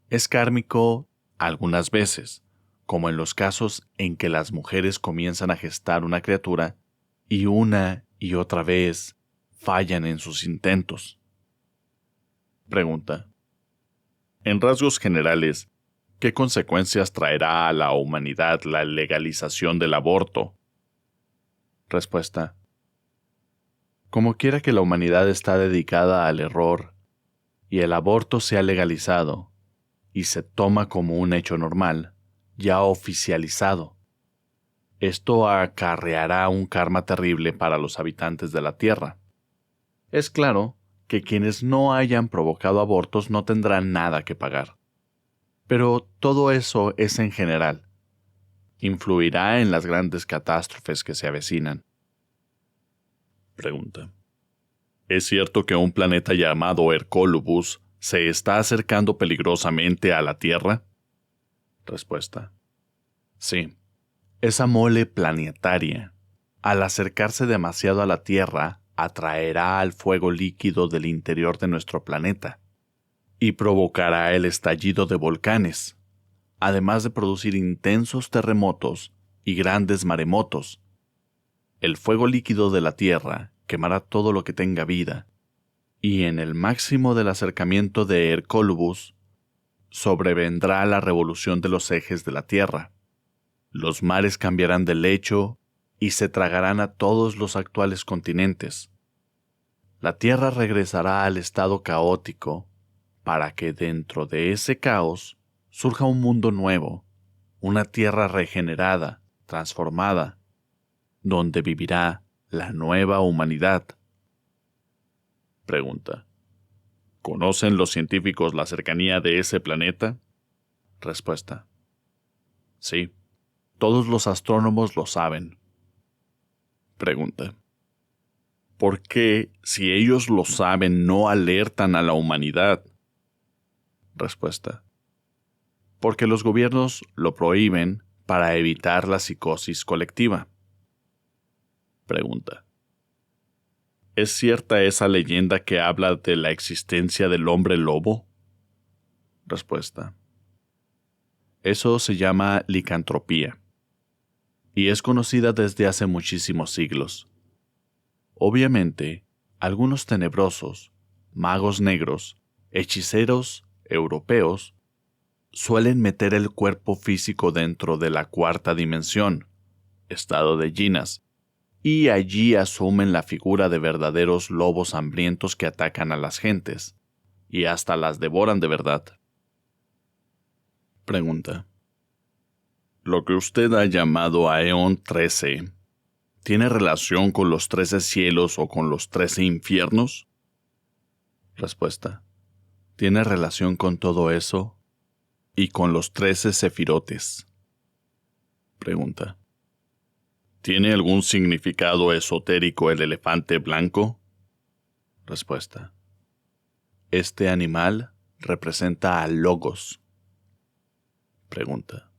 Es kármico algunas veces, como en los casos en que las mujeres comienzan a gestar una criatura y una y otra vez fallan en sus intentos. Pregunta. En rasgos generales, ¿qué consecuencias traerá a la humanidad la legalización del aborto? Respuesta. Como quiera que la humanidad está dedicada al error y el aborto sea legalizado y se toma como un hecho normal, ya oficializado, esto acarreará un karma terrible para los habitantes de la Tierra. Es claro que quienes no hayan provocado abortos no tendrán nada que pagar. Pero todo eso es en general. Influirá en las grandes catástrofes que se avecinan. Pregunta. ¿Es cierto que un planeta llamado Hercólubus se está acercando peligrosamente a la Tierra? Respuesta. Sí. Esa mole planetaria, al acercarse demasiado a la Tierra, atraerá al fuego líquido del interior de nuestro planeta y provocará el estallido de volcanes, además de producir intensos terremotos y grandes maremotos. El fuego líquido de la Tierra quemará todo lo que tenga vida, y en el máximo del acercamiento de Hercólubus sobrevendrá la revolución de los ejes de la Tierra. Los mares cambiarán de lecho y se tragarán a todos los actuales continentes. La Tierra regresará al estado caótico para que dentro de ese caos surja un mundo nuevo, una Tierra regenerada, transformada, donde vivirá la nueva humanidad. Pregunta. ¿Conocen los científicos la cercanía de ese planeta? Respuesta. Sí, todos los astrónomos lo saben. Pregunta. ¿Por qué, si ellos lo saben, no alertan a la humanidad? Respuesta. Porque los gobiernos lo prohíben para evitar la psicosis colectiva. Pregunta. ¿Es cierta esa leyenda que habla de la existencia del hombre lobo? Respuesta. Eso se llama licantropía. y es conocida desde hace muchísimos siglos. Obviamente, algunos tenebrosos, magos negros, hechiceros europeos, suelen meter el cuerpo físico dentro de la cuarta dimensión, estado de Jinas, y allí asumen la figura de verdaderos lobos hambrientos que atacan a las gentes, y hasta las devoran de verdad. Pregunta. ¿Lo que usted ha llamado Aeon 13 tiene relación con los 13 cielos o con los 13 infiernos? Respuesta. Tiene relación con todo eso y con los 13 sefirotes. Pregunta. ¿Tiene algún significado esotérico el elefante blanco? Respuesta. Este animal representa al Logos. Pregunta.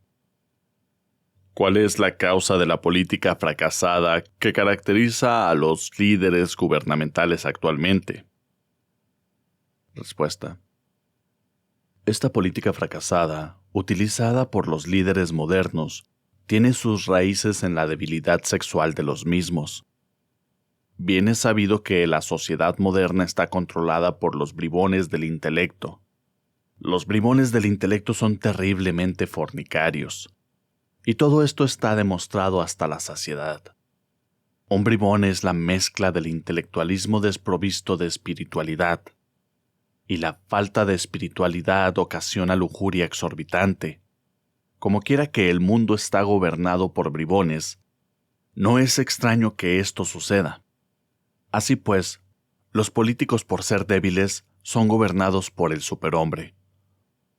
¿Cuál es la causa de la política fracasada que caracteriza a los líderes gubernamentales actualmente? Respuesta. Esta política fracasada, utilizada por los líderes modernos, tiene sus raíces en la debilidad sexual de los mismos. Bien es sabido que la sociedad moderna está controlada por los bribones del intelecto. Los bribones del intelecto son terriblemente fornicarios. Y todo esto está demostrado hasta la saciedad. Un bribón es la mezcla del intelectualismo desprovisto de espiritualidad. Y la falta de espiritualidad ocasiona lujuria exorbitante. Como quiera que el mundo está gobernado por bribones, no es extraño que esto suceda. Así pues, los políticos por ser débiles son gobernados por el superhombre.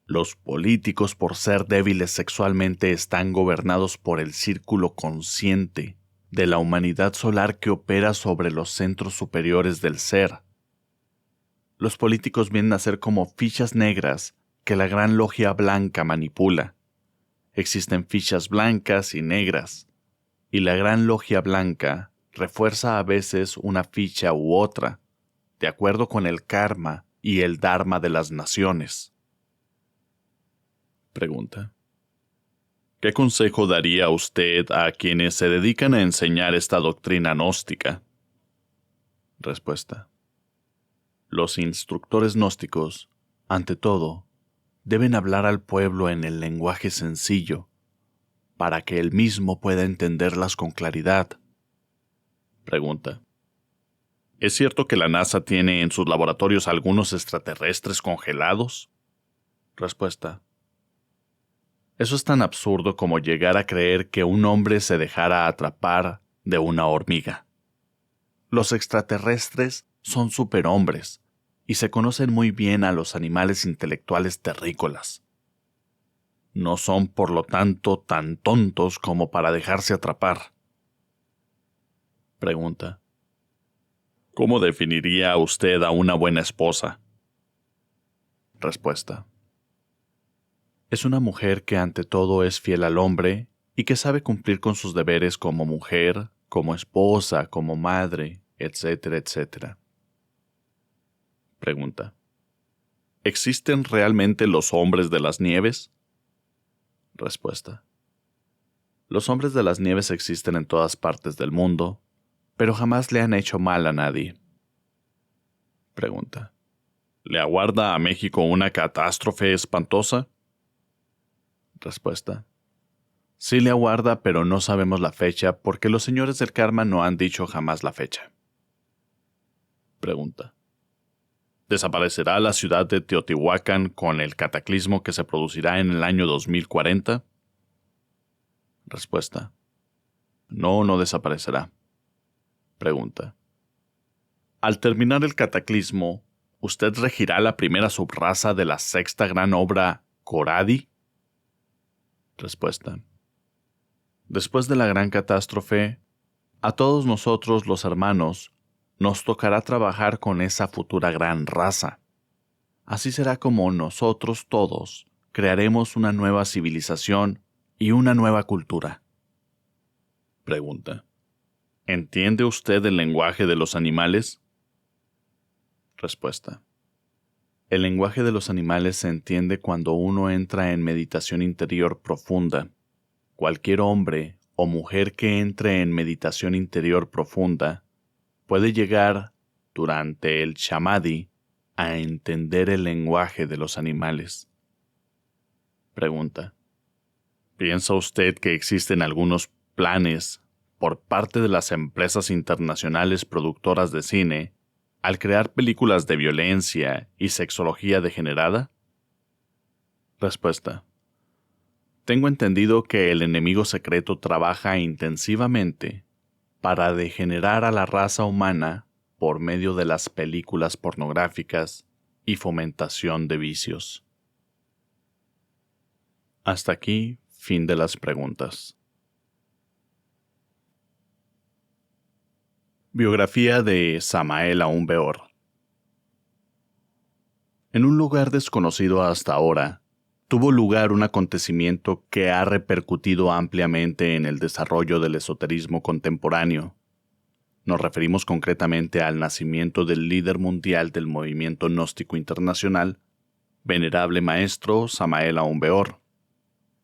Los políticos por ser débiles sexualmente están gobernados por el círculo consciente de la humanidad solar que opera sobre los centros superiores del ser. Los políticos vienen a ser como fichas negras que la gran logia blanca manipula. Existen fichas blancas y negras, y la gran logia blanca refuerza a veces una ficha u otra, de acuerdo con el karma y el dharma de las naciones. Pregunta. ¿Qué consejo daría usted a quienes se dedican a enseñar esta doctrina gnóstica? Respuesta. Los instructores gnósticos, ante todo, deben hablar al pueblo en el lenguaje sencillo, para que él mismo pueda entenderlas con claridad. Pregunta. ¿Es cierto que la NASA tiene en sus laboratorios algunos extraterrestres congelados? Respuesta. Eso es tan absurdo como llegar a creer que un hombre se dejara atrapar de una hormiga. Los extraterrestres son superhombres y se conocen muy bien a los animales intelectuales terrícolas. No son, por lo tanto, tan tontos como para dejarse atrapar. Pregunta. ¿Cómo definiría usted a una buena esposa? Respuesta. Es una mujer que ante todo es fiel al hombre y que sabe cumplir con sus deberes como mujer, como esposa, como madre, etcétera, etcétera. Pregunta. ¿Existen realmente los hombres de las nieves? Respuesta. Los hombres de las nieves existen en todas partes del mundo, pero jamás le han hecho mal a nadie. Pregunta. ¿Le aguarda a México una catástrofe espantosa? Respuesta. Sí le aguarda, pero no sabemos la fecha porque los señores del karma no han dicho jamás la fecha. Pregunta. ¿Desaparecerá la ciudad de Teotihuacán con el cataclismo que se producirá en el año 2040? Respuesta. No, no desaparecerá. Pregunta. Al terminar el cataclismo, ¿usted regirá la primera subraza de la sexta gran obra Coradi? Respuesta. Después de la gran catástrofe, a todos nosotros los hermanos nos tocará trabajar con esa futura gran raza. Así será como nosotros todos crearemos una nueva civilización y una nueva cultura. Pregunta. ¿Entiende usted el lenguaje de los animales? Respuesta. El lenguaje de los animales se entiende cuando uno entra en meditación interior profunda. Cualquier hombre o mujer que entre en meditación interior profunda puede llegar, durante el samadhi, a entender el lenguaje de los animales. Pregunta: ¿piensa usted que existen algunos planes por parte de las empresas internacionales productoras de cine al crear películas de violencia y sexología degenerada? Respuesta: tengo entendido que el enemigo secreto trabaja intensivamente para degenerar a la raza humana por medio de las películas pornográficas y fomentación de vicios. Hasta aquí, fin de las preguntas. Biografía de Samael Aun Weor. En un lugar desconocido hasta ahora, tuvo lugar un acontecimiento que ha repercutido ampliamente en el desarrollo del esoterismo contemporáneo. Nos referimos concretamente al nacimiento del líder mundial del movimiento gnóstico internacional, venerable maestro Samael Aun Weor.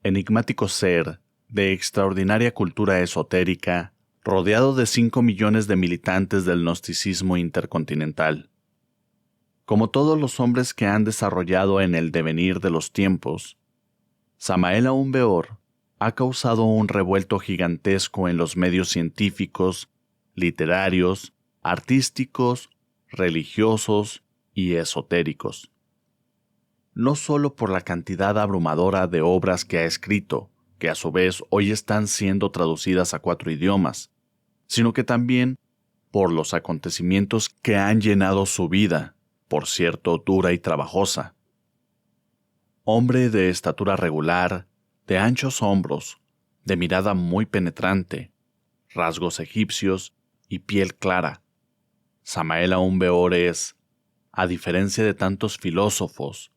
Enigmático ser, de extraordinaria cultura esotérica, rodeado de 5 millones de militantes del gnosticismo intercontinental. Como todos los hombres que han desarrollado en el devenir de los tiempos, Samael Aun Weor ha causado un revuelto gigantesco en los medios científicos, literarios, artísticos, religiosos y esotéricos. No solo por la cantidad abrumadora de obras que ha escrito, que a su vez hoy están siendo traducidas a 4 idiomas, sino que también por los acontecimientos que han llenado su vida, por cierto dura y trabajosa. Hombre de estatura regular, de anchos hombros, de mirada muy penetrante, rasgos egipcios y piel clara, Samael Aun Weor es, a diferencia de tantos filósofos,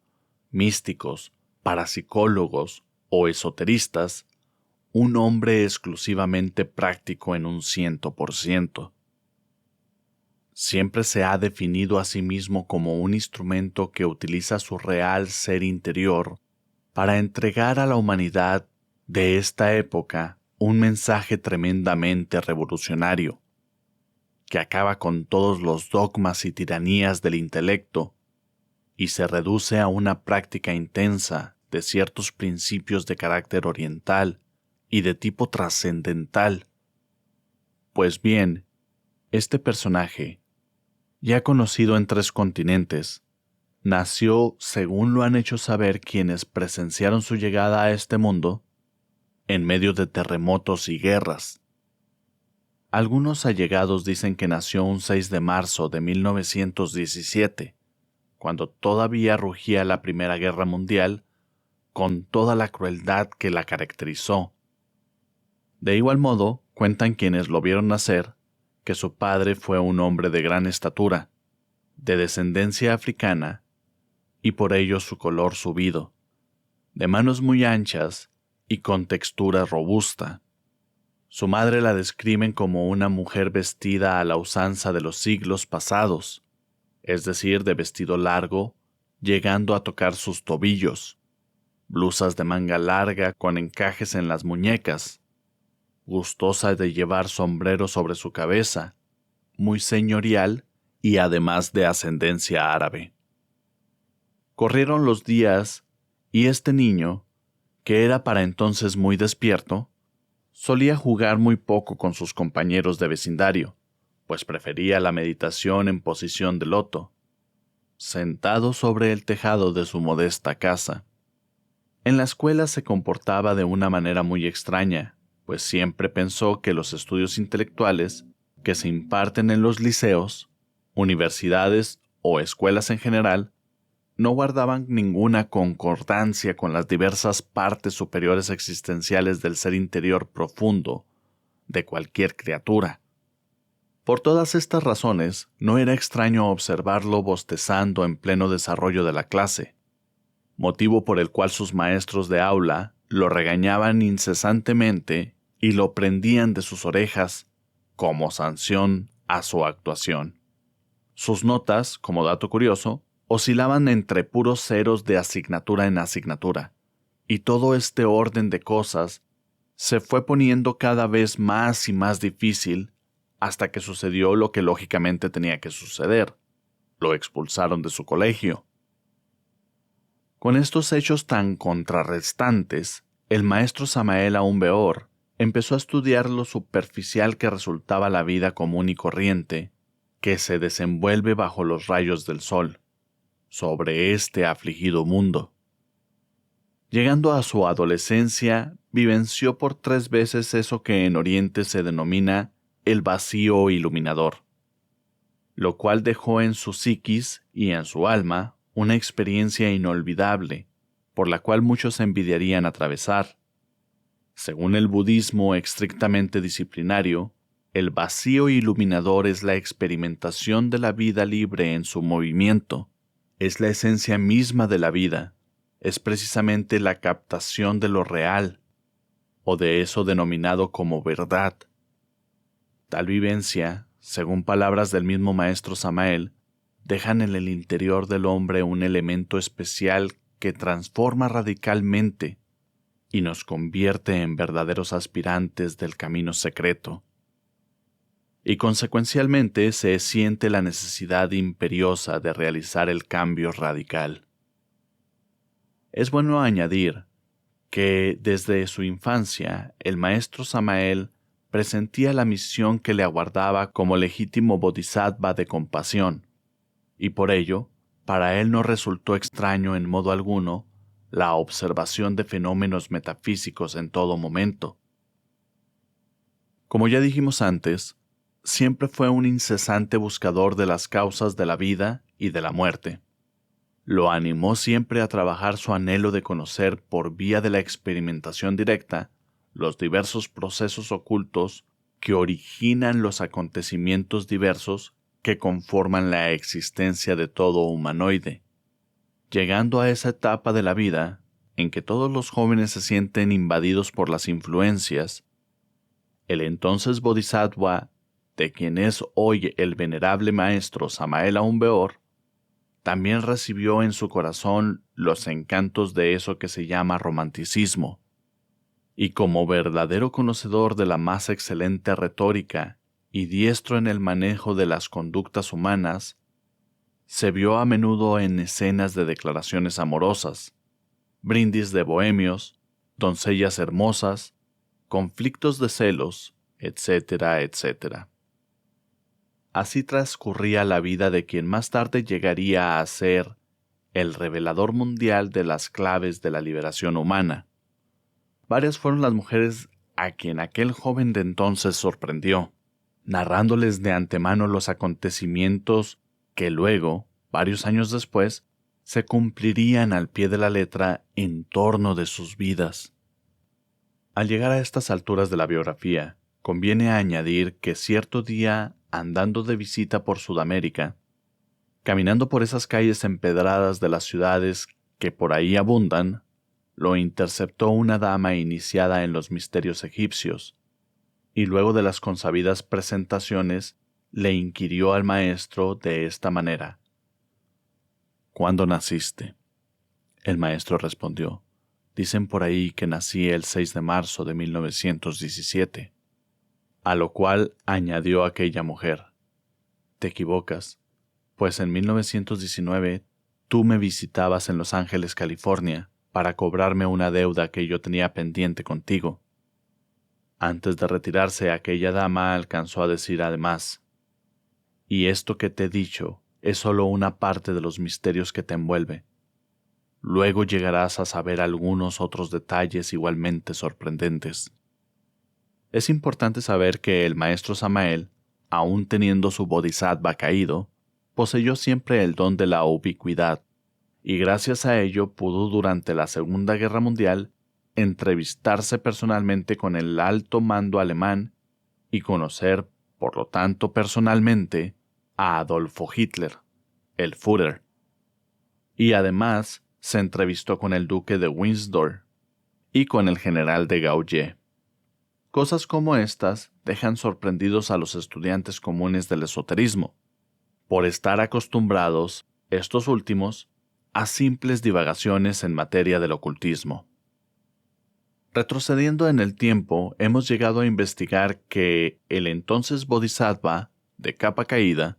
místicos, parapsicólogos o esoteristas, un hombre exclusivamente práctico en un 100%. Siempre se ha definido a sí mismo como un instrumento que utiliza su real ser interior para entregar a la humanidad de esta época un mensaje tremendamente revolucionario, que acaba con todos los dogmas y tiranías del intelecto y se reduce a una práctica intensa de ciertos principios de carácter oriental y de tipo trascendental. Pues bien, este personaje, ya conocido en 3 continentes, nació, según lo han hecho saber quienes presenciaron su llegada a este mundo, en medio de terremotos y guerras. Algunos allegados dicen que nació un 6 de marzo de 1917, cuando todavía rugía la Primera Guerra Mundial, con toda la crueldad que la caracterizó. De igual modo, cuentan quienes lo vieron nacer, que su padre fue un hombre de gran estatura, de descendencia africana, y por ello su color subido, de manos muy anchas y con textura robusta. Su madre la describen como una mujer vestida a la usanza de los siglos pasados, es decir, de vestido largo, llegando a tocar sus tobillos, blusas de manga larga con encajes en las muñecas, gustosa de llevar sombrero sobre su cabeza, muy señorial y además de ascendencia árabe. Corrieron los días y este niño, que era para entonces muy despierto, solía jugar muy poco con sus compañeros de vecindario, pues prefería la meditación en posición de loto, sentado sobre el tejado de su modesta casa. En la escuela se comportaba de una manera muy extraña, pues siempre pensó que los estudios intelectuales que se imparten en los liceos, universidades o escuelas en general no guardaban ninguna concordancia con las diversas partes superiores existenciales del ser interior profundo de cualquier criatura. Por todas estas razones, no era extraño observarlo bostezando en pleno desarrollo de la clase, motivo por el cual sus maestros de aula lo regañaban incesantemente y lo prendían de sus orejas como sanción a su actuación. Sus notas, como dato curioso, oscilaban entre puros ceros de asignatura en asignatura, y todo este orden de cosas se fue poniendo cada vez más y más difícil hasta que sucedió lo que lógicamente tenía que suceder. Lo expulsaron de su colegio. Con estos hechos tan contrarrestantes, el maestro Samael Aún Weor empezó a estudiar lo superficial que resultaba la vida común y corriente que se desenvuelve bajo los rayos del sol, sobre este afligido mundo. Llegando a su adolescencia, vivenció por 3 veces eso que en Oriente se denomina el vacío iluminador, lo cual dejó en su psiquis y en su alma una experiencia inolvidable, por la cual muchos envidiarían atravesar. Según el budismo estrictamente disciplinario, el vacío iluminador es la experimentación de la vida libre en su movimiento, es la esencia misma de la vida, es precisamente la captación de lo real, o de eso denominado como verdad. Tal vivencia, según palabras del mismo maestro Samael, dejan en el interior del hombre un elemento especial que transforma radicalmente y nos convierte en verdaderos aspirantes del camino secreto. Y consecuencialmente se siente la necesidad imperiosa de realizar el cambio radical. Es bueno añadir que desde su infancia el maestro Samael presentía la misión que le aguardaba como legítimo bodhisattva de compasión, y por ello, para él no resultó extraño en modo alguno la observación de fenómenos metafísicos en todo momento. Como ya dijimos antes, siempre fue un incesante buscador de las causas de la vida y de la muerte. Lo animó siempre a trabajar su anhelo de conocer por vía de la experimentación directa los diversos procesos ocultos que originan los acontecimientos diversos que conforman la existencia de todo humanoide. Llegando a esa etapa de la vida en que todos los jóvenes se sienten invadidos por las influencias, el entonces bodhisattva, de quien es hoy el venerable maestro Samael Aún Weor, también recibió en su corazón los encantos de eso que se llama romanticismo, y como verdadero conocedor de la más excelente retórica y diestro en el manejo de las conductas humanas, se vio a menudo en escenas de declaraciones amorosas, brindis de bohemios, doncellas hermosas, conflictos de celos, etcétera, etcétera. Así transcurría la vida de quien más tarde llegaría a ser el revelador mundial de las claves de la liberación humana. Varias fueron las mujeres a quien aquel joven de entonces sorprendió, narrándoles de antemano los acontecimientos que luego, varios años después, se cumplirían al pie de la letra en torno de sus vidas. Al llegar a estas alturas de la biografía, conviene añadir que cierto día, andando de visita por Sudamérica, caminando por esas calles empedradas de las ciudades que por ahí abundan, lo interceptó una dama iniciada en los misterios egipcios, y luego de las consabidas presentaciones, le inquirió al maestro de esta manera: ¿Cuándo naciste? El maestro respondió: dicen por ahí que nací el 6 de marzo de 1917. A lo cual añadió aquella mujer: te equivocas, pues en 1919 tú me visitabas en Los Ángeles, California, para cobrarme una deuda que yo tenía pendiente contigo. Antes de retirarse, aquella dama alcanzó a decir además: y esto que te he dicho es solo una parte de los misterios que te envuelve. Luego llegarás a saber algunos otros detalles igualmente sorprendentes. Es importante saber que el maestro Samael, aun teniendo su bodhisattva caído, poseyó siempre el don de la ubicuidad, y gracias a ello pudo durante la Segunda Guerra Mundial entrevistarse personalmente con el alto mando alemán y conocer, por lo tanto personalmente, a Adolfo Hitler, el Führer. Y además se entrevistó con el duque de Windsor y con el general de Gaulle. Cosas como estas dejan sorprendidos a los estudiantes comunes del esoterismo, por estar acostumbrados, estos últimos, a simples divagaciones en materia del ocultismo. Retrocediendo en el tiempo, hemos llegado a investigar que el entonces Bodhisattva, de capa caída,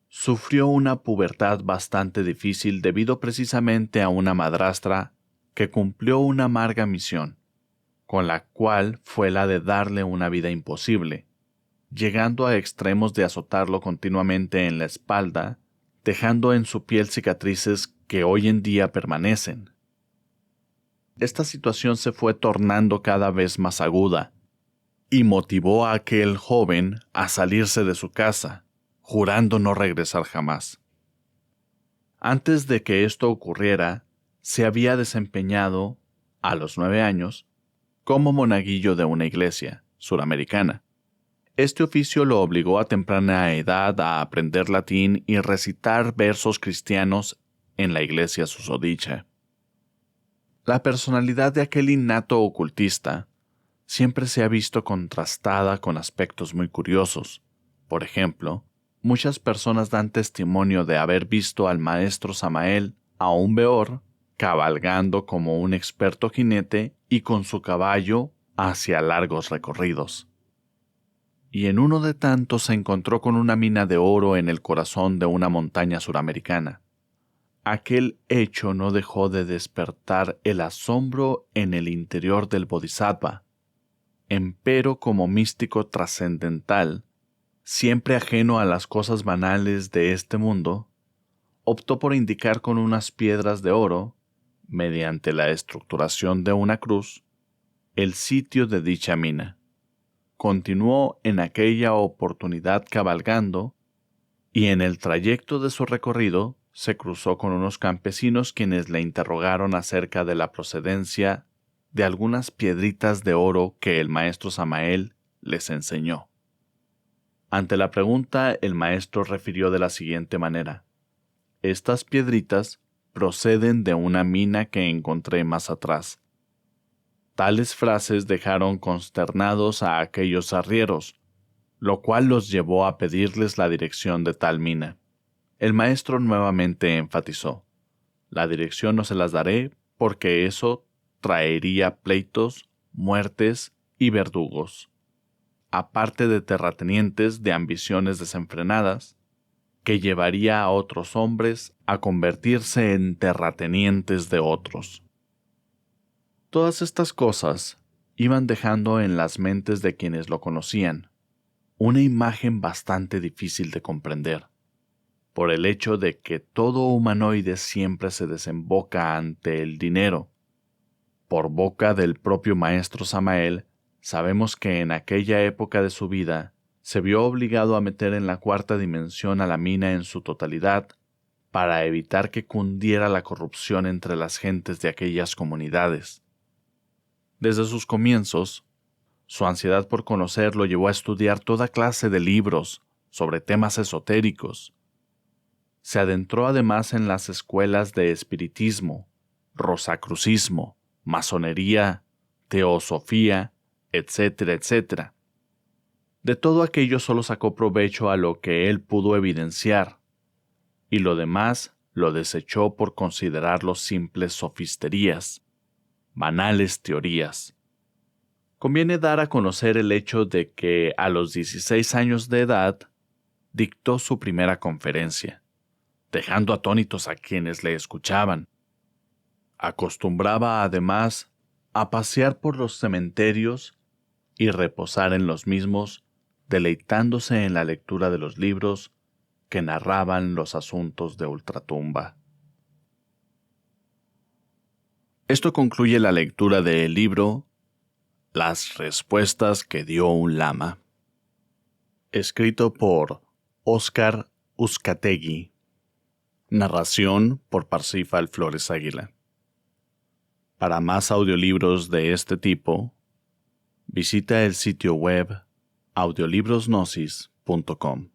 sufrió una pubertad bastante difícil debido precisamente a una madrastra que cumplió una amarga misión, con la cual fue la de darle una vida imposible, llegando a extremos de azotarlo continuamente en la espalda, dejando en su piel cicatrices que hoy en día permanecen. Esta situación se fue tornando cada vez más aguda y motivó a aquel joven a salirse de su casa, jurando no regresar jamás. Antes de que esto ocurriera, se había desempeñado, a los 9 años, como monaguillo de una iglesia suramericana. Este oficio lo obligó a temprana edad a aprender latín y recitar versos cristianos en la iglesia susodicha. La personalidad de aquel innato ocultista siempre se ha visto contrastada con aspectos muy curiosos. Por ejemplo, muchas personas dan testimonio de haber visto al maestro Samael, aún peor, cabalgando como un experto jinete y con su caballo hacia largos recorridos. Y en uno de tantos se encontró con una mina de oro en el corazón de una montaña suramericana. Aquel hecho no dejó de despertar el asombro en el interior del Bodhisattva. Empero, como místico trascendental, siempre ajeno a las cosas banales de este mundo, optó por indicar con unas piedras de oro, mediante la estructuración de una cruz, el sitio de dicha mina. Continuó en aquella oportunidad cabalgando, y en el trayecto de su recorrido se cruzó con unos campesinos quienes le interrogaron acerca de la procedencia de algunas piedritas de oro que el maestro Samael les enseñó. Ante la pregunta, el maestro refirió de la siguiente manera: estas piedritas proceden de una mina que encontré más atrás. Tales frases dejaron consternados a aquellos arrieros, lo cual los llevó a pedirles la dirección de tal mina. El maestro nuevamente enfatizó: la dirección no se las daré porque eso traería pleitos, muertes y verdugos, aparte de terratenientes de ambiciones desenfrenadas, que llevaría a otros hombres a convertirse en terratenientes de otros. Todas estas cosas iban dejando en las mentes de quienes lo conocían una imagen bastante difícil de comprender, por el hecho de que todo humanoide siempre se desemboca ante el dinero. Por boca del propio maestro Samael, sabemos que en aquella época de su vida se vio obligado a meter en la cuarta dimensión a la mina en su totalidad para evitar que cundiera la corrupción entre las gentes de aquellas comunidades. Desde sus comienzos, su ansiedad por conocer lo llevó a estudiar toda clase de libros sobre temas esotéricos. Se adentró además en las escuelas de espiritismo, rosacrucismo, masonería, teosofía, etcétera, etcétera. De todo aquello solo sacó provecho a lo que él pudo evidenciar, y lo demás lo desechó por considerarlo simples sofisterías, banales teorías. Conviene dar a conocer el hecho de que a los 16 años de edad dictó su primera conferencia, dejando atónitos a quienes le escuchaban. Acostumbraba además a pasear por los cementerios y reposar en los mismos, deleitándose en la lectura de los libros que narraban los asuntos de ultratumba. Esto concluye la lectura del libro Las respuestas que dio un lama, escrito por Óscar Uzcategui. Narración por Parsifal Flores Águila. Para más audiolibros de este tipo, visita el sitio web audiolibrosgnosis.com.